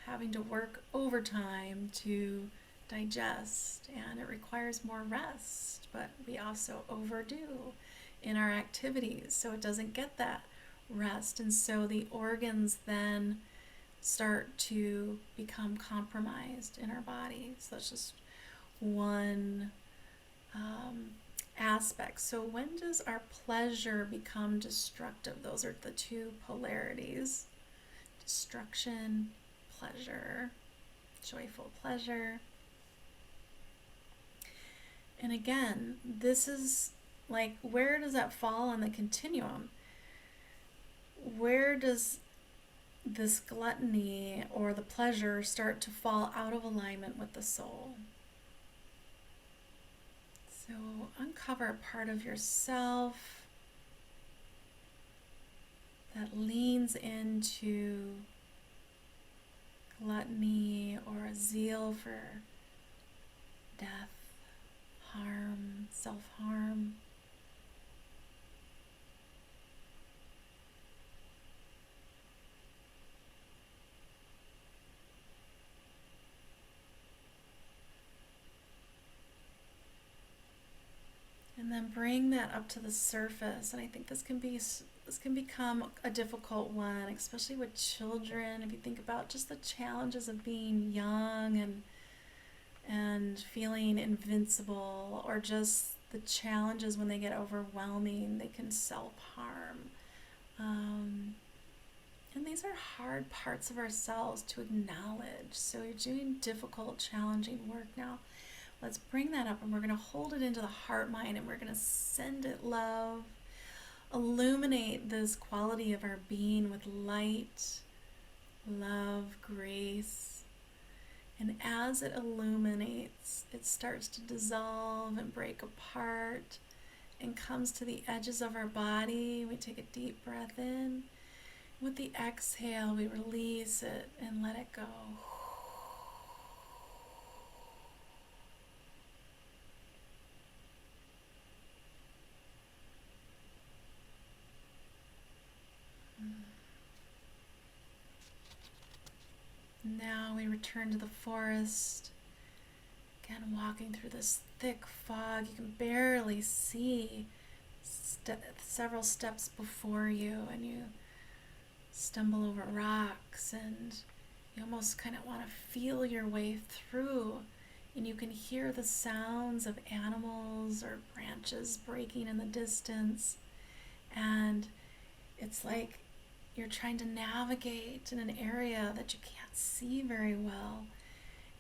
having to work overtime to digest, and it requires more rest, but we also overdo in our activities, so it doesn't get that rest, and so the organs then start to become compromised in our body. So that's just one aspect. So when does our pleasure become destructive? Those are the two polarities: destruction, pleasure, joyful pleasure. And again, this is like, where does that fall on the continuum? Where does this gluttony or the pleasure start to fall out of alignment with the soul? So uncover a part of yourself that leans into gluttony or a zeal for death, harm, self-harm. And then bring that up to the surface. And I think this can become a difficult one, especially with children. If you think about just the challenges of being young and feeling invincible, or just the challenges when they get overwhelming, they can self-harm. And these are hard parts of ourselves to acknowledge. So you're doing difficult, challenging work now. Let's bring that up, and we're going to hold it into the heart mind, and we're going to send it love. Illuminate this quality of our being with light, love, grace. And as it illuminates, it starts to dissolve and break apart and comes to the edges of our body. We take a deep breath in. With the exhale, we release it and let it go. Now we return to the forest, again walking through this thick fog. You can barely see several steps before you, and you stumble over rocks, and you almost kind of want to feel your way through, and you can hear the sounds of animals or branches breaking in the distance, and it's like you're trying to navigate in an area that you can't see very well,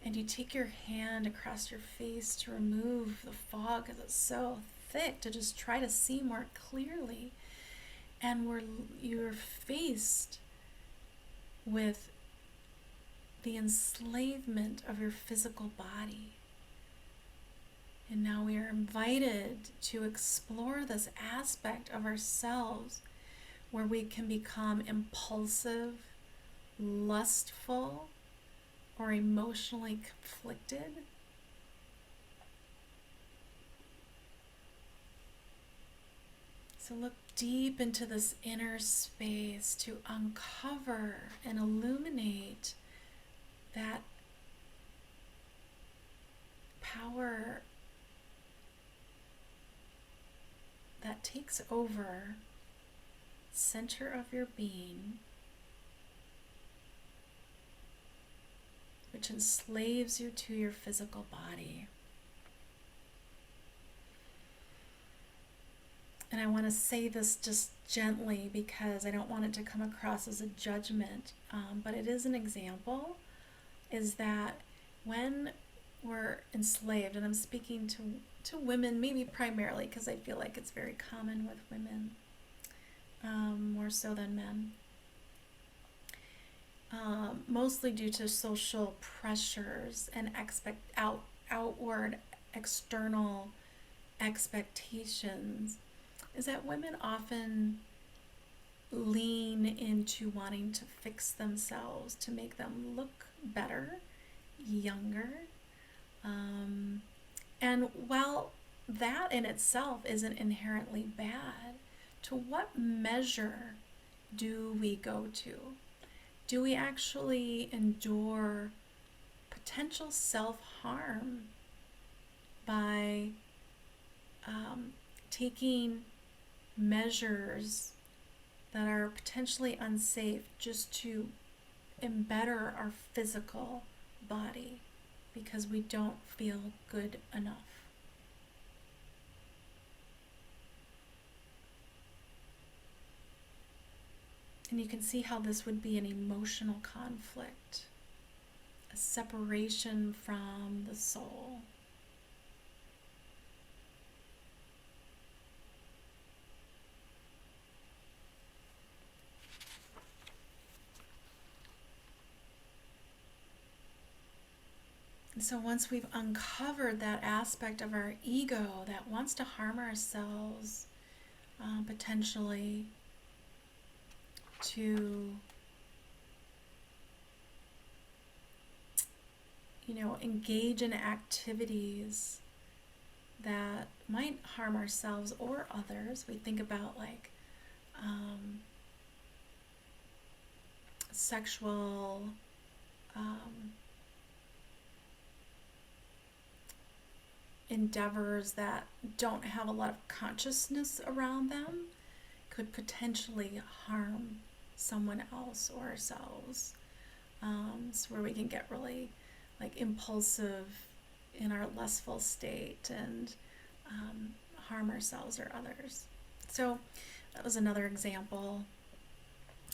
and you take your hand across your face to remove the fog because it's so thick, to just try to see more clearly, and you're faced with the enslavement of your physical body. And now we are invited to explore this aspect of ourselves where we can become impulsive, lustful, or emotionally conflicted. So look deep into this inner space to uncover and illuminate that power that takes over center of your being, which enslaves you to your physical body. and I want to say this just gently because I don't want it to come across as a judgment, but it is an example, is that when we're enslaved, and I'm speaking to women, maybe primarily because I feel like it's very common with women, more so than men, mostly due to social pressures and outward external expectations, is that women often lean into wanting to fix themselves to make them look better, younger. And while that in itself isn't inherently bad, to what measure do we go to? Do we actually endure potential self-harm by taking measures that are potentially unsafe just to embetter our physical body because we don't feel good enough? And you can see how this would be an emotional conflict, a separation from the soul. And so once we've uncovered that aspect of our ego that wants to harm ourselves, potentially to, engage in activities that might harm ourselves or others. We think about like sexual endeavors that don't have a lot of consciousness around them could potentially harm someone else or ourselves. So where we can get really like impulsive in our lustful state and harm ourselves or others. So that was another example.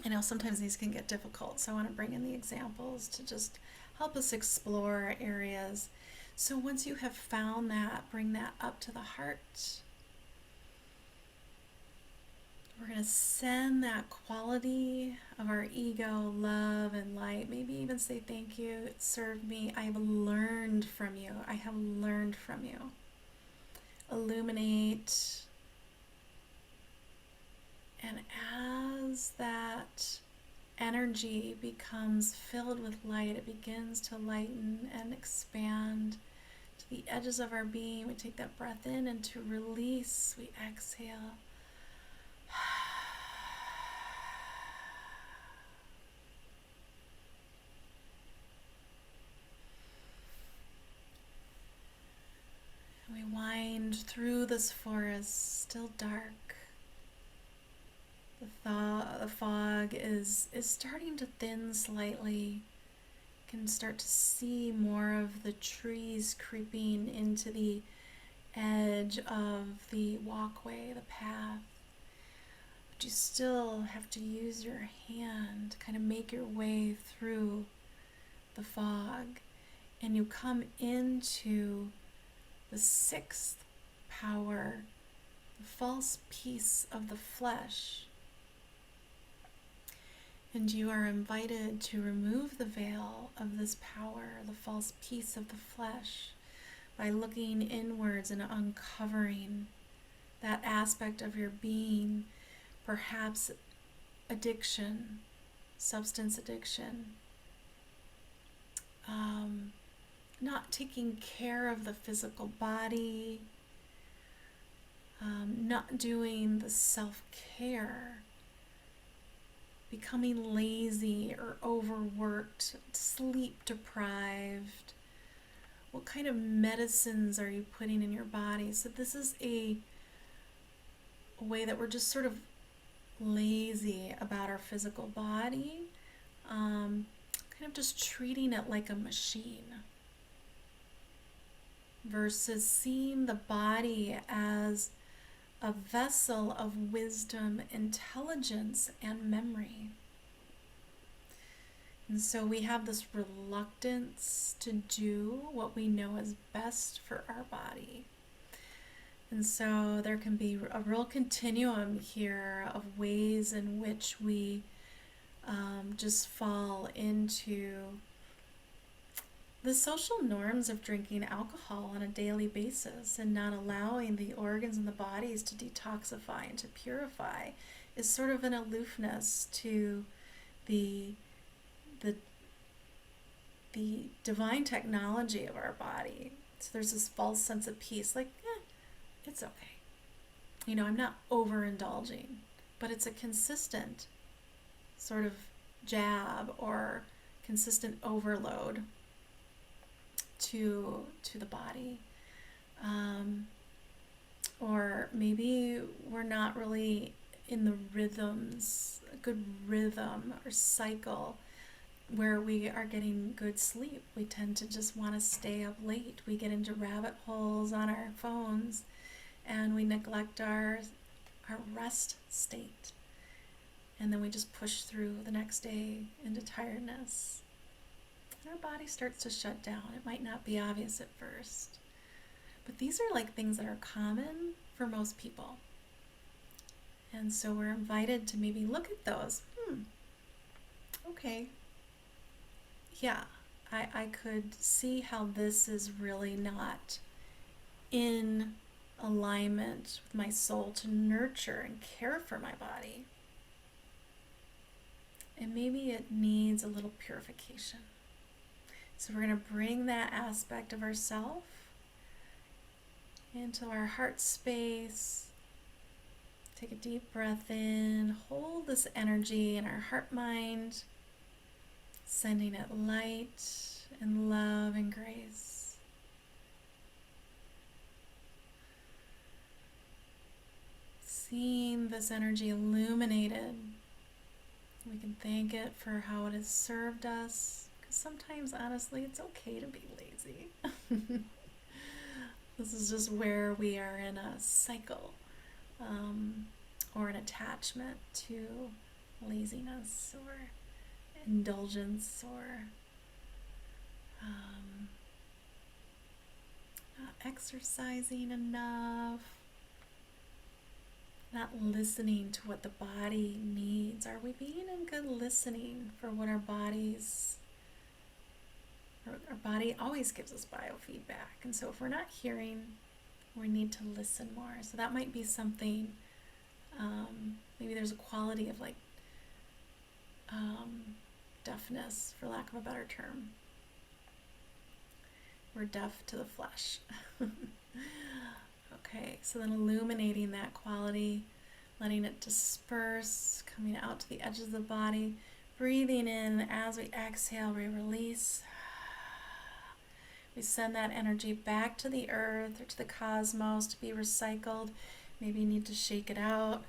I know sometimes these can get difficult, so I want to bring in the examples to just help us explore areas. So once you have found that, bring that up to the heart. We're going to send that quality of our ego, love and light, maybe even say thank you, it served me, I have learned from you, I have learned from you. Illuminate. And as that energy becomes filled with light, it begins to lighten and expand to the edges of our being. We take that breath in, and to release, we exhale. And we wind through this forest, still dark. The fog is starting to thin slightly. You can start to see more of the trees creeping into the edge of the walkway, the path. But you still have to use your hand to kind of make your way through the fog. And you come into the sixth power, the false peace of the flesh. And you are invited to remove the veil of this power, the false peace of the flesh, by looking inwards and uncovering that aspect of your being, perhaps addiction, substance addiction, not taking care of the physical body, not doing the self-care, becoming lazy or overworked, sleep deprived. What kind of medicines are you putting in your body? So this is a way that we're just sort of lazy about our physical body, kind of just treating it like a machine versus seeing the body as a vessel of wisdom, intelligence, and memory. And so we have this reluctance to do what we know is best for our body. And so there can be a real continuum here of ways in which we just fall into the social norms of drinking alcohol on a daily basis and not allowing the organs and the bodies to detoxify and to purify is sort of an aloofness to the the divine technology of our body. So there's this false sense of peace, like, it's okay. I'm not overindulging, but it's a consistent sort of jab or consistent overload to the body. Or maybe we're not really in the rhythms, a good rhythm or cycle where we are getting good sleep. We tend to just want to stay up late. We get into rabbit holes on our phones and we neglect our rest state. And then we just push through the next day into tiredness. And our body starts to shut down. It might not be obvious at first. But these are like things that are common for most people. And so we're invited to maybe look at those. Okay. Yeah, I could see how this is really not in alignment with my soul to nurture and care for my body. And maybe it needs a little purification. So we're going to bring that aspect of ourself into our heart space. Take a deep breath in, hold this energy in our heart mind, sending it light and love and grace. Seeing this energy illuminated, we can thank it for how it has served us. Because sometimes, honestly, it's okay to be lazy. This is just where we are in a cycle or an attachment to laziness or indulgence or not exercising enough, not listening to what the body needs. Are we being in good listening for what our bodies, our body always gives us biofeedback. And so if we're not hearing, we need to listen more. So that might be something, maybe there's a quality of like deafness, for lack of a better term. We're deaf to the flesh. Okay, so then illuminating that quality, letting it disperse, coming out to the edges of the body, breathing in as we exhale, we release. We send that energy back to the earth or to the cosmos to be recycled. Maybe you need to shake it out,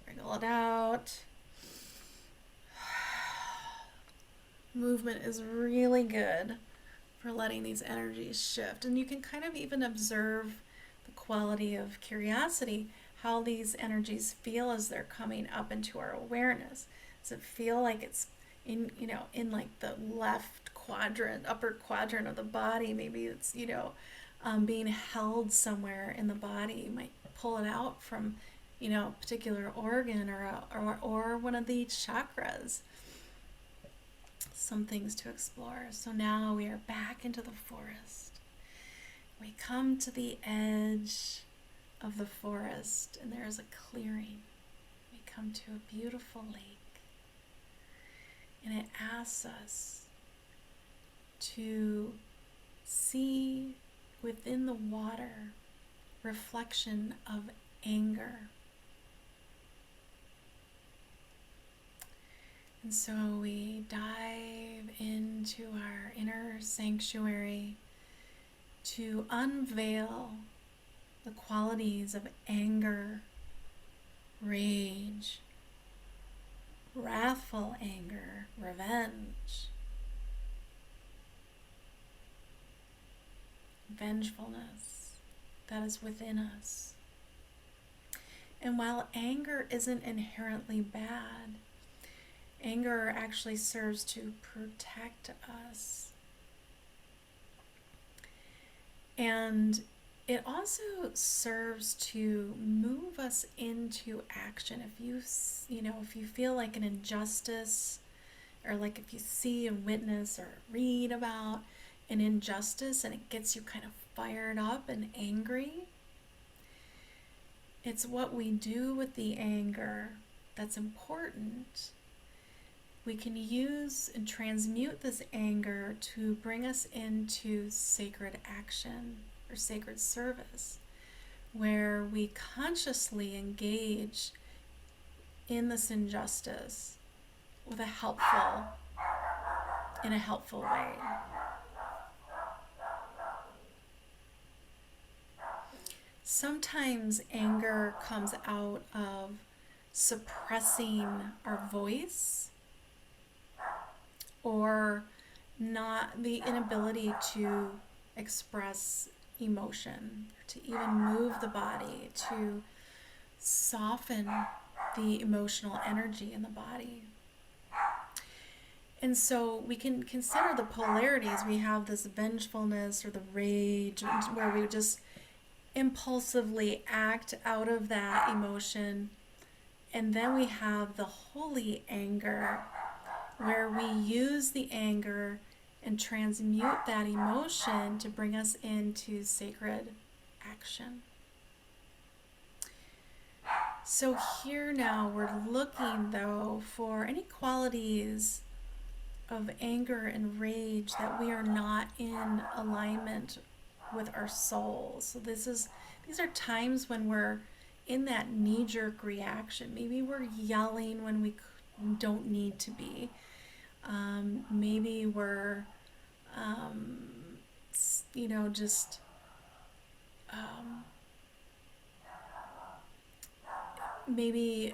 wriggle it out. Movement is really good for letting these energies shift. And you can kind of even observe the quality of curiosity, how these energies feel as they're coming up into our awareness. Does it feel like it's in like the left quadrant, upper quadrant of the body? Maybe it's, being held somewhere in the body. You might pull it out from, a particular organ or one of the chakras. Some things to explore. So now we are back into the forest. We come to the edge of the forest and there is a clearing. We come to a beautiful lake and it asks us to see within the water reflection of anger. And so we dive into our inner sanctuary to unveil the qualities of anger, rage, wrathful anger, revenge, vengefulness that is within us. And while anger isn't inherently bad, anger actually serves to protect us. And it also serves to move us into action. If you feel like an injustice, or like if you see and witness or read about an injustice and it gets you kind of fired up and angry, it's what we do with the anger that's important. We can use and transmute this anger to bring us into sacred action or sacred service, where we consciously engage in this injustice with in a helpful way. Sometimes anger comes out of suppressing our voice, or not the inability to express emotion, to even move the body, to soften the emotional energy in the body. And so we can consider the polarities. We have this vengefulness or the rage, where we just impulsively act out of that emotion. And then we have the holy anger, where we use the anger and transmute that emotion to bring us into sacred action. So here now we're looking, though, for any qualities of anger and rage that we are not in alignment with our souls. So these are times when we're in that knee-jerk reaction. Maybe we're yelling when we don't need to be. Maybe we're, just maybe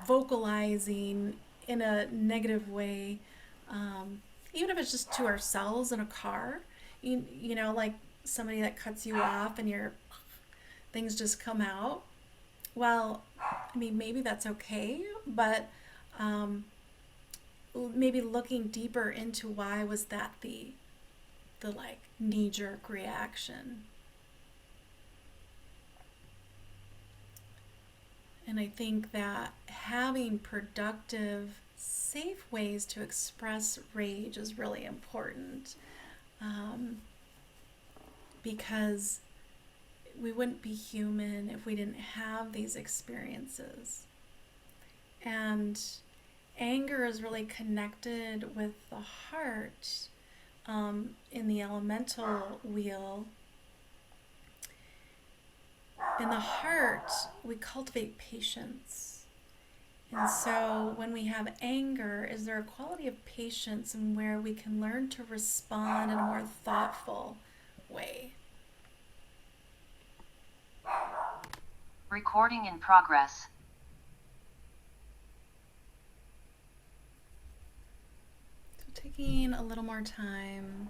vocalizing in a negative way, even if it's just to ourselves in a car. Like somebody that cuts you off and your things just come out. Well, I mean, maybe that's okay, but maybe looking deeper into why was that the like knee-jerk reaction. And I think that having productive, safe ways to express rage is really important, because we wouldn't be human if we didn't have these experiences. And anger is really connected with the heart, in the elemental wheel. In the heart, we cultivate patience. And so when we have anger, is there a quality of patience in where we can learn to respond in a more thoughtful way? Recording in progress. So taking a little more time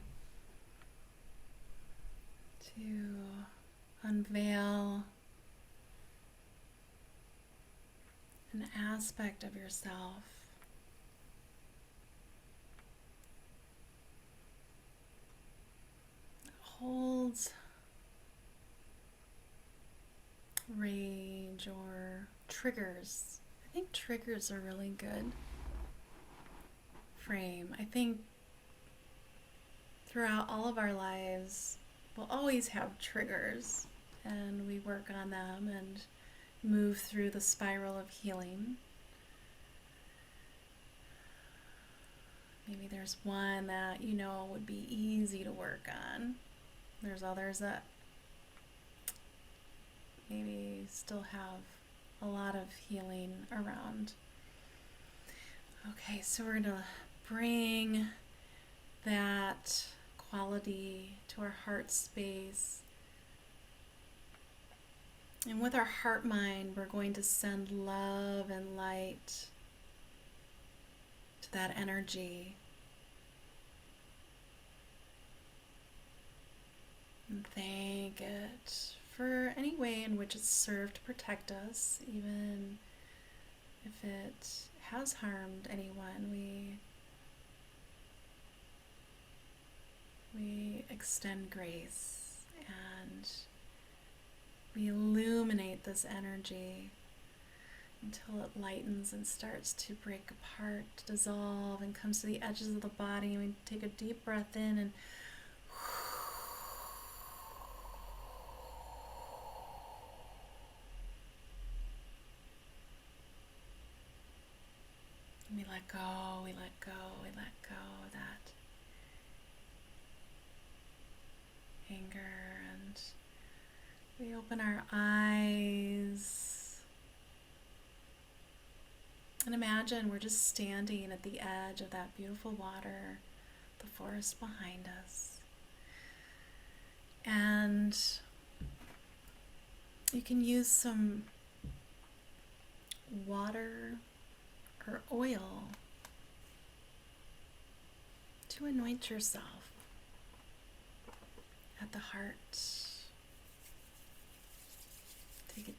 to unveil an aspect of yourself that holds rage or triggers. I think triggers are really good frame. I think throughout all of our lives, we'll always have triggers, and we work on them and move through the spiral of healing. Maybe there's one that would be easy to work on. There's others that maybe still have a lot of healing around. Okay, so we're going to bring that quality to our heart space. And with our heart mind, we're going to send love and light to that energy. And thank it for any way in which it's served to protect us, even if it has harmed anyone. We extend grace and we illuminate this energy until it lightens and starts to break apart, to dissolve, and comes to the edges of the body. And we take a deep breath in and we let go, we let go, we let go of that anger, and we open our eyes and imagine we're just standing at the edge of that beautiful water, the forest behind us. And you can use some water or oil to anoint yourself at the heart. Take a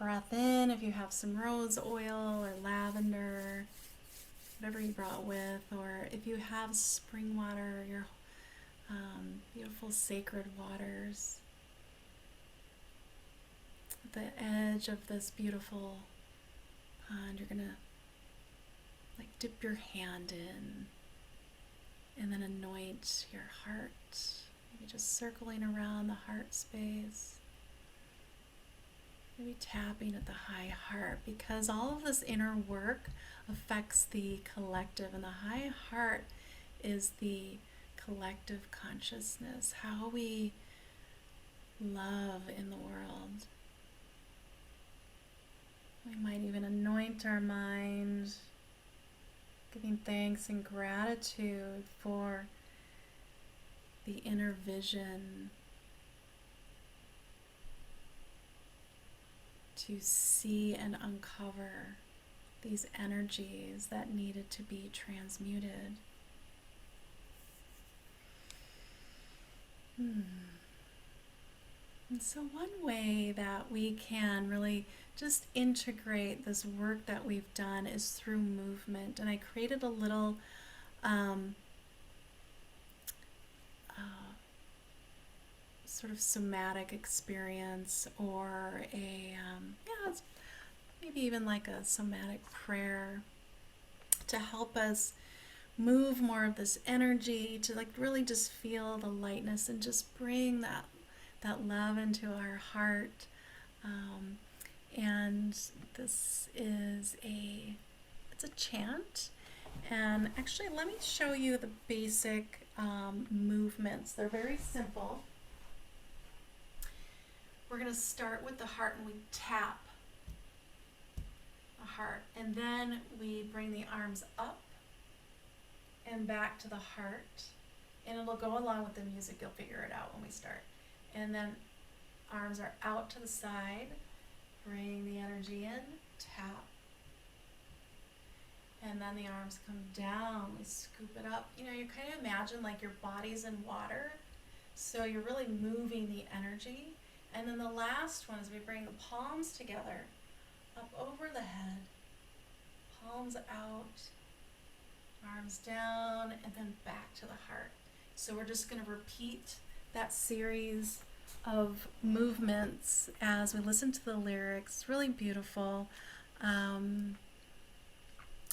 breath in if you have some rose oil or lavender, whatever you brought with, or if you have spring water, your beautiful sacred waters. At the edge of this beautiful pond, you're gonna dip your hand in and then anoint your heart. Maybe just circling around the heart space. Maybe tapping at the high heart, because all of this inner work affects the collective, and the high heart is the collective consciousness, how we love in the world. We might even anoint our mind, giving thanks and gratitude for the inner vision to see and uncover these energies that needed to be transmuted. And so one way that we can really just integrate this work that we've done is through movement. And I created a little sort of somatic experience, or it's maybe even like a somatic prayer to help us move more of this energy, to really just feel the lightness and just bring that love into our heart. And this is it's a chant. And actually, let me show you the basic movements. They're very simple. We're going to start with the heart, and we tap the heart. And then we bring the arms up and back to the heart. And it'll go along with the music. You'll figure it out when we start. And then arms are out to the side. Bring the energy in, tap. And then the arms come down, we scoop it up. You kind of imagine like your body's in water, so you're really moving the energy. And then the last one is we bring the palms together, up over the head, palms out, arms down, and then back to the heart. So we're just going to repeat that series of movements as we listen to the lyrics. It's really beautiful.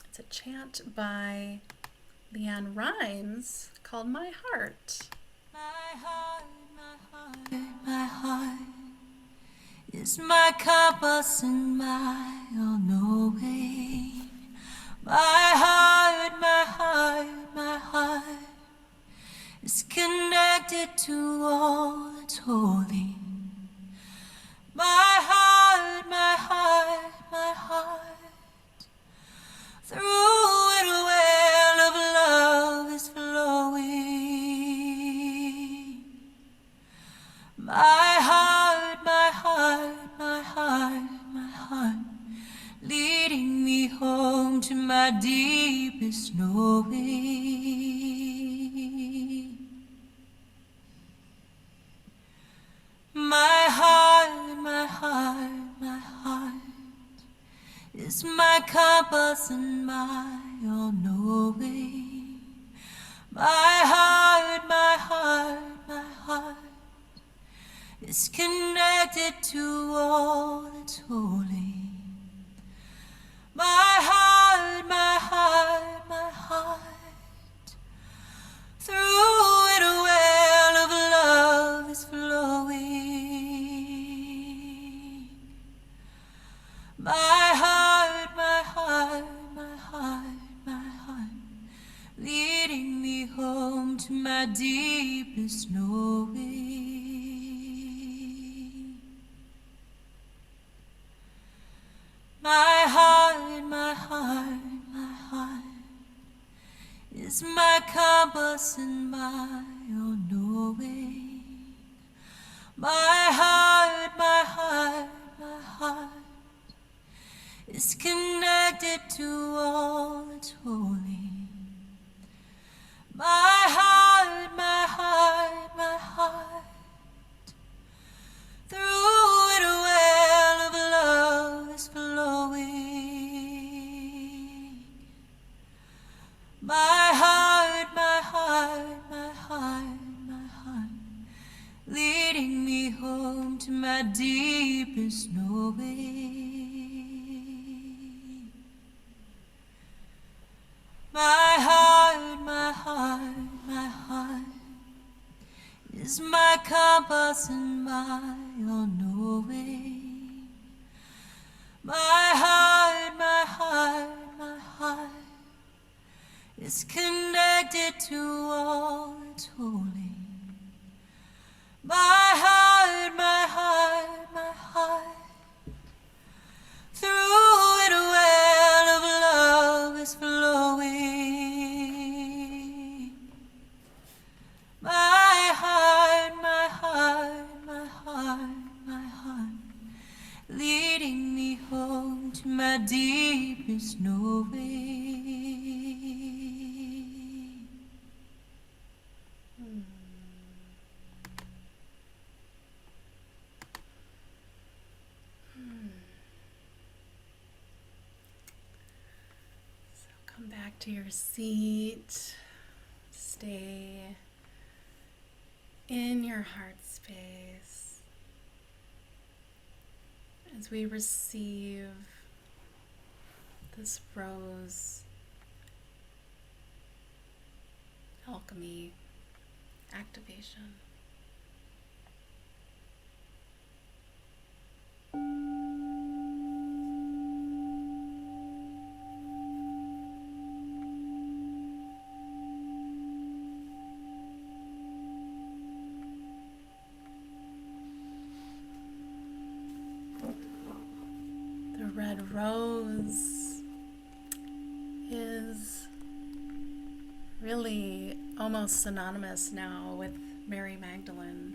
It's a chant by Leanne Rimes called My Heart. My heart, my heart, my heart is my compass and my all-knowing. My heart, my heart, my heart is connected to all that's holy. My heart, my heart, my heart, through it a well of love is flowing. My heart, my heart, my heart, my heart, leading me home to my deepest knowing. My heart is my compass and my all-knowing. My heart, my heart, my heart is connected to all that's holy. My heart, my heart, my heart, through it a well of love is flowing. My heart, my heart, my heart, my heart, leading me home to my deepest knowing. My heart, my heart, my heart is my compass and my all-knowing. My heart, my heart, my heart is connected to all that's holy. My heart, my heart, my heart, through it a well of love is flowing. My heart, my heart, my heart, my heart, leading me home to my deepest knowing. My heart, my heart, my heart is my compass and my all-knowing. My heart, my heart, my heart is connected to all that's holy. My heart, my heart, my heart, through it a well of love is flowing. My heart, my heart, my heart, my heart, leading me home to my deepest knowing. So come back to your seat. Stay in your heart space as we receive this rose alchemy activation. The red rose is really almost synonymous now with Mary Magdalene.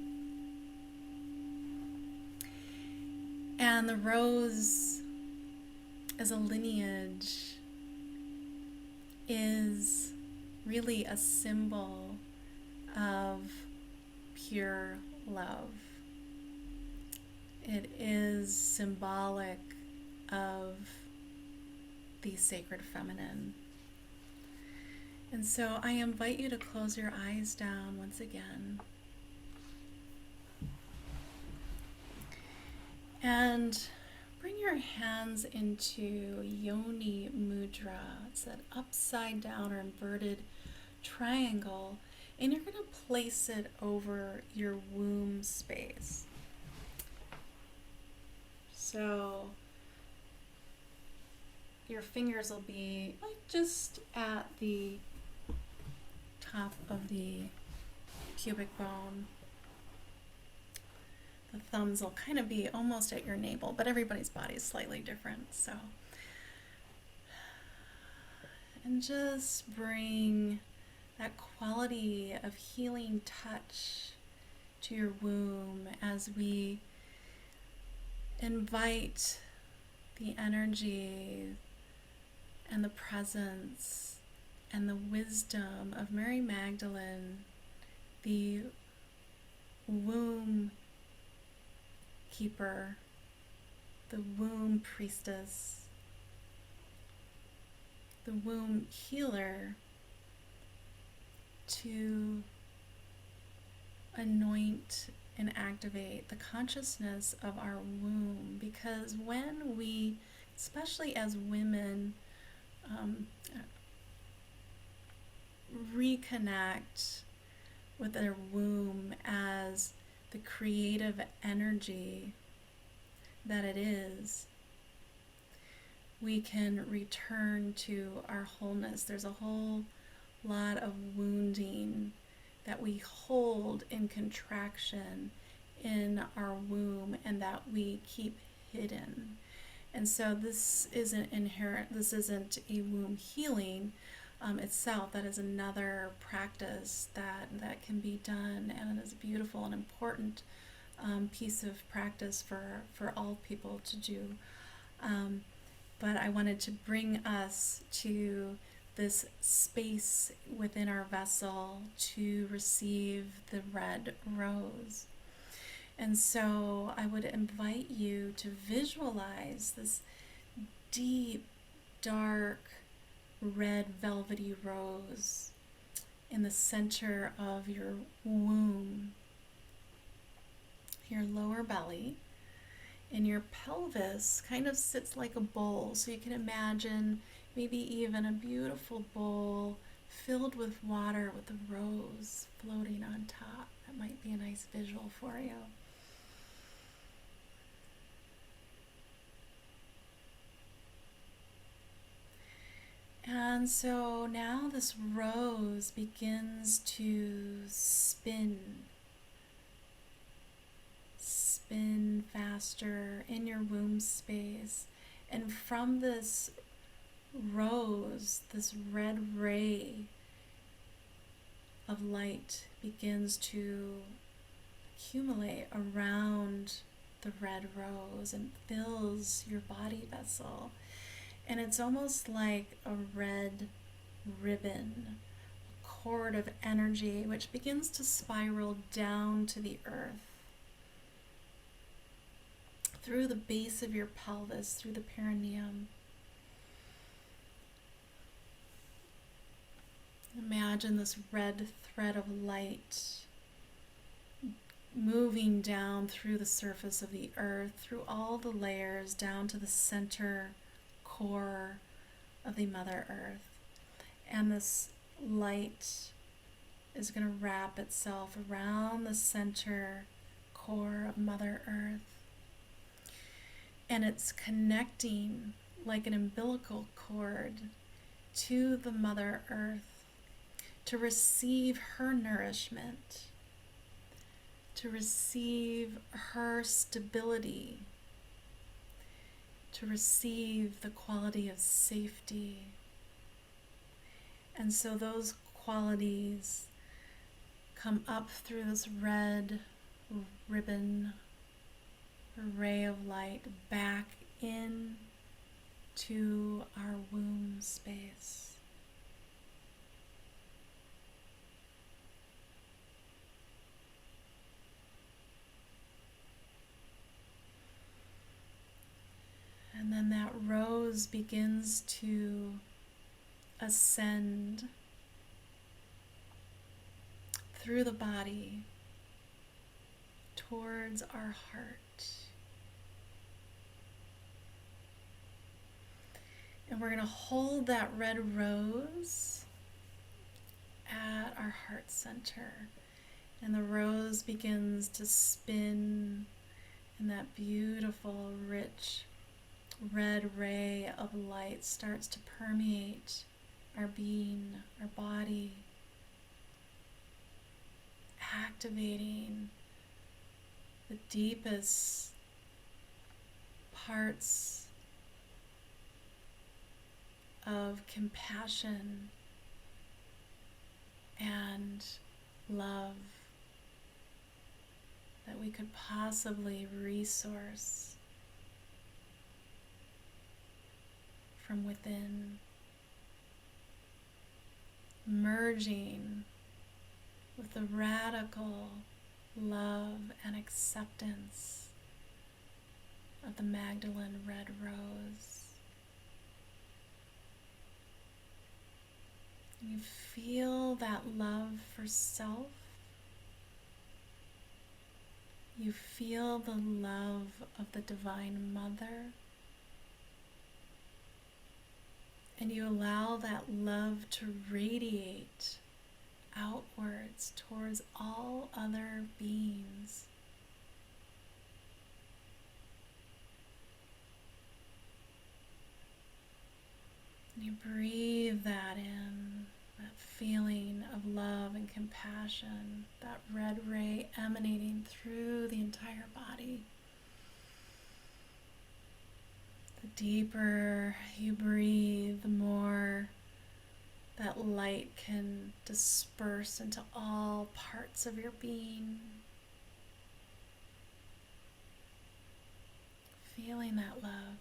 And the rose as a lineage is really a symbol of pure love. It is symbolic of the sacred feminine. And so I invite you to close your eyes down once again. And bring your hands into Yoni Mudra. It's that upside down or inverted triangle. And you're going to place it over your womb space. So your fingers will be like just at the top of the pubic bone. The thumbs will kind of be almost at your navel, but everybody's body is slightly different. So, and just bring that quality of healing touch to your womb as we invite the energy and the presence and the wisdom of Mary Magdalene, the womb keeper, the womb priestess, the womb healer to anoint and activate the consciousness of our womb, because when we, especially as women, reconnect with their womb as the creative energy that it is, we can return to our wholeness. There's a whole lot of wounding that we hold in contraction in our womb and that we keep hidden. And so this isn't a womb healing itself. That is another practice that can be done, and it is a beautiful and important piece of practice for all people to do. But I wanted to bring us to this space within our vessel to receive the red rose. And so I would invite you to visualize this deep, dark, red velvety rose in the center of your womb, your lower belly, and your pelvis kind of sits like a bowl. So you can imagine maybe even a beautiful bowl filled with water with a rose floating on top. That might be a nice visual for you. And so now this rose begins to spin faster in your womb space. And from this rose, this red ray of light begins to accumulate around the red rose and fills your body vessel. And it's almost like a red ribbon, a cord of energy which begins to spiral down to the earth, through the base of your pelvis, through the perineum. Imagine this red thread of light moving down through the surface of the earth, through all the layers, down to the center core of the Mother Earth. And this light is going to wrap itself around the center core of Mother Earth. And it's connecting like an umbilical cord to the Mother Earth to receive her nourishment, to receive her stability, to receive the quality of safety. And so those qualities come up through this red ribbon, ray of light, back in to our womb space. And then that rose begins to ascend through the body towards our heart. And we're going to hold that red rose at our heart center. And the rose begins to spin, and that beautiful, rich, red ray of light starts to permeate our being, our body, activating the deepest parts of compassion and love that we could possibly resource from within, merging with the radical love and acceptance of the Magdalene red rose. You feel that love for self. You feel the love of the Divine Mother. And you allow that love to radiate outwards towards all other beings. You breathe that in, that feeling of love and compassion, that red ray emanating through the entire body. The deeper you breathe, the more that light can disperse into all parts of your being. Feeling that love.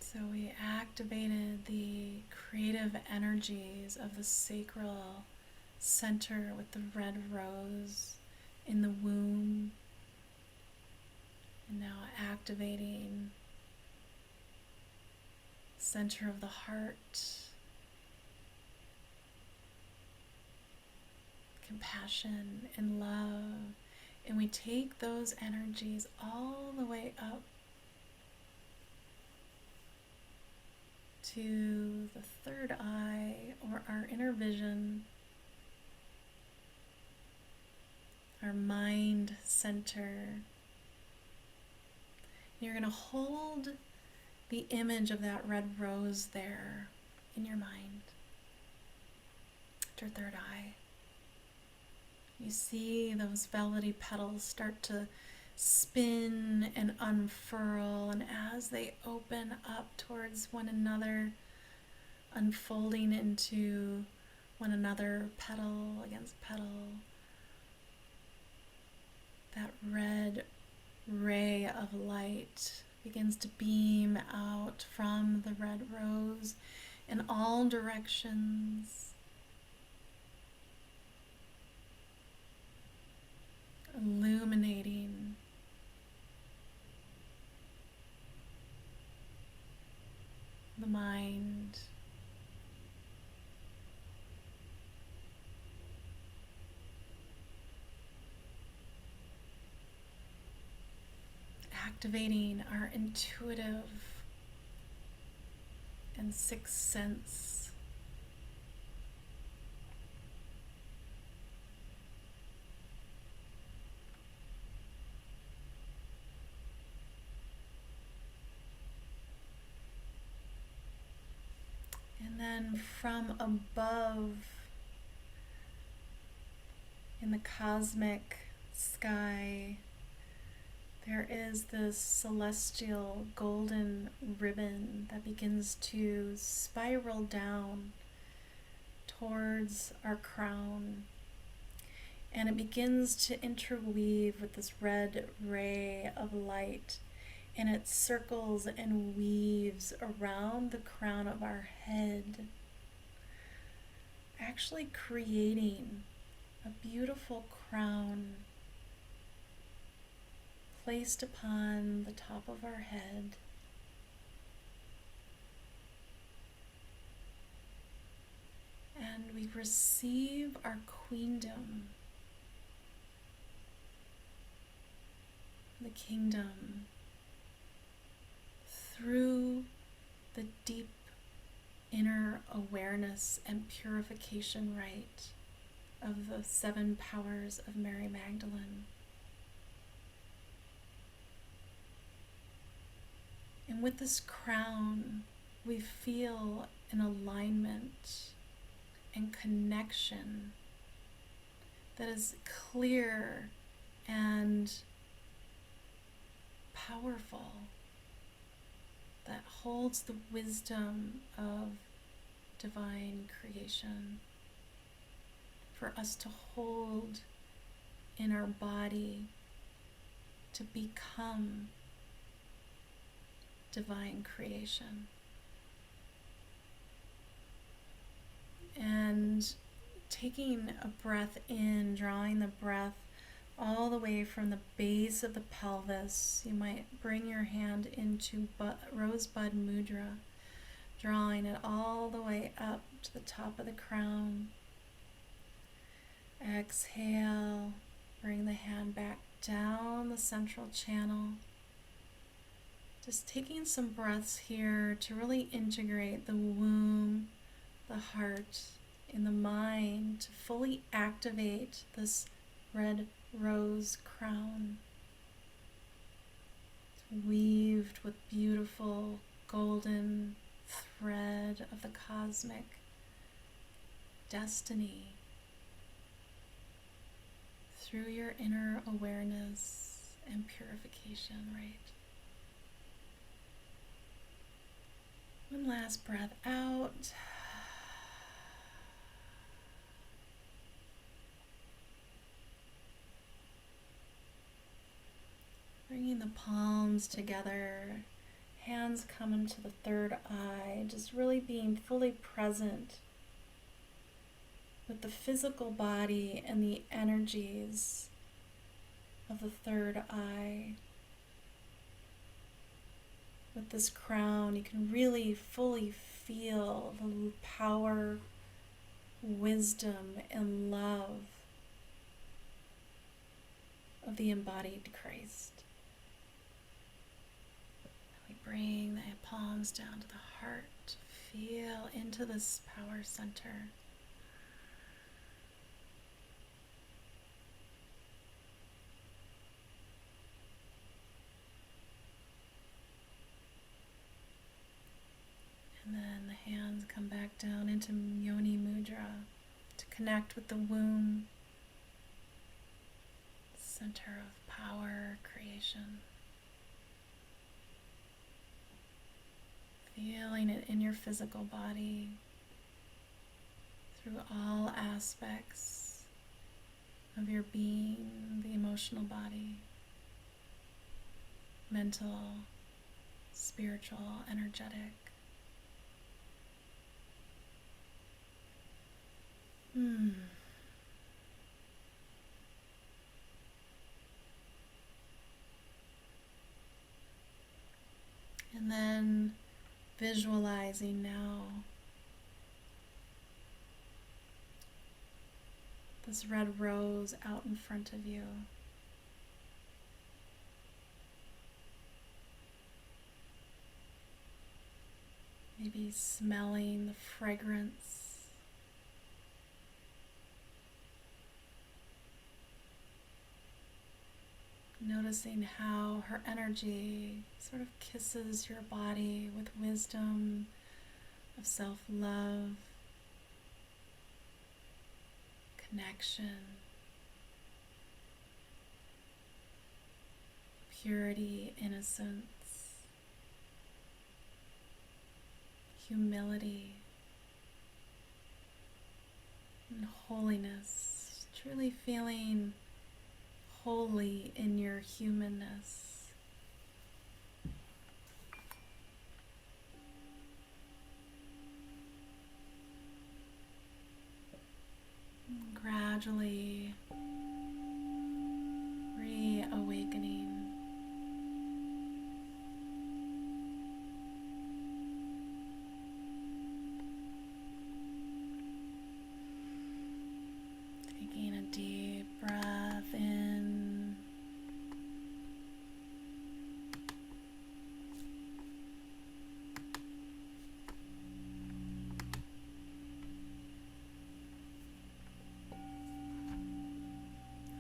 So we activated the creative energies of the sacral center with the red rose in the womb. And now activating center of the heart, compassion and love. And we take those energies all the way up to the third eye, or our inner vision, our mind center. You're going to hold the image of that red rose there in your mind. At your third eye. You see those velvety petals start to spin and unfurl, and as they open up towards one another, unfolding into one another, petal against petal, that red ray of light begins to beam out from the red rose in all directions, illuminating the mind, activating our intuitive and sixth sense. And then from above in the cosmic sky, there is this celestial golden ribbon that begins to spiral down towards our crown. And it begins to interweave with this red ray of light. And it circles and weaves around the crown of our head, actually creating a beautiful crown placed upon the top of our head. And we receive our queendom, the kingdom, through the deep inner awareness and purification rite of the 7 powers of Mary Magdalene. And with this crown, we feel an alignment and connection that is clear and powerful, that holds the wisdom of divine creation for us to hold in our body, to become divine creation. taking a breath in, drawing the breath all the way from the base of the pelvis. You might bring your hand into Rosebud Mudra, drawing it all the way up to the top of the crown. Exhale, bring the hand back down the central channel. Just taking some breaths here to really integrate the womb, the heart, and the mind to fully activate this red rose crown. It's weaved with beautiful golden thread of the cosmic destiny through your inner awareness and purification, right? One last breath out. Bringing the palms together, hands come into the third eye, just really being fully present with the physical body and the energies of the third eye. With this crown, you can really fully feel the power, wisdom, and love of the embodied Christ. We bring the palms down to the heart, feel into this power center. And then the hands come back down into Yoni Mudra to connect with the womb, center of power, creation. Feeling it in your physical body through all aspects of your being, the emotional body, mental, spiritual, energetic. And then visualizing now this red rose out in front of you. Maybe smelling the fragrance. Noticing how her energy sort of kisses your body with wisdom of self-love, connection, purity, innocence, humility, and holiness. Truly feeling holy in your humanness. And gradually reawakening. Taking a deep breath in.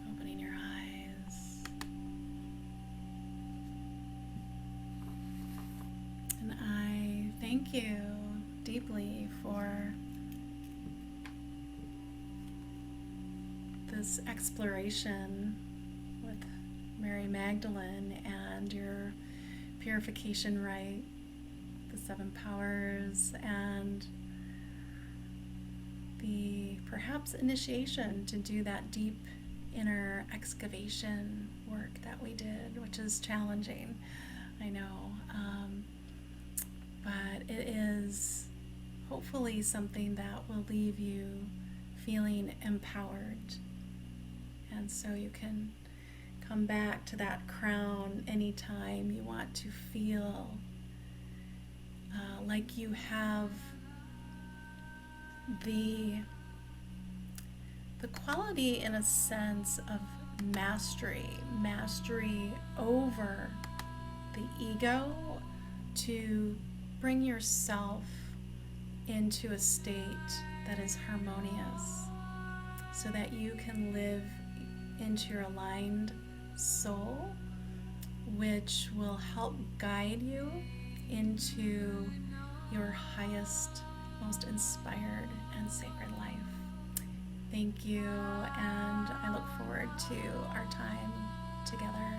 Opening your eyes. And I thank you deeply for this exploration with Mary Magdalene and your purification rite, the 7 powers, and the perhaps initiation to do that deep inner excavation work that we did, which is challenging, I know, but it is hopefully something that will leave you feeling empowered. And so you can come back to that crown anytime you want to feel like you have the quality, in a sense, of mastery over the ego, to bring yourself into a state that is harmonious so that you can live into your aligned soul, which will help guide you into your highest, most inspired and sacred life. Thank you, and I look forward to our time together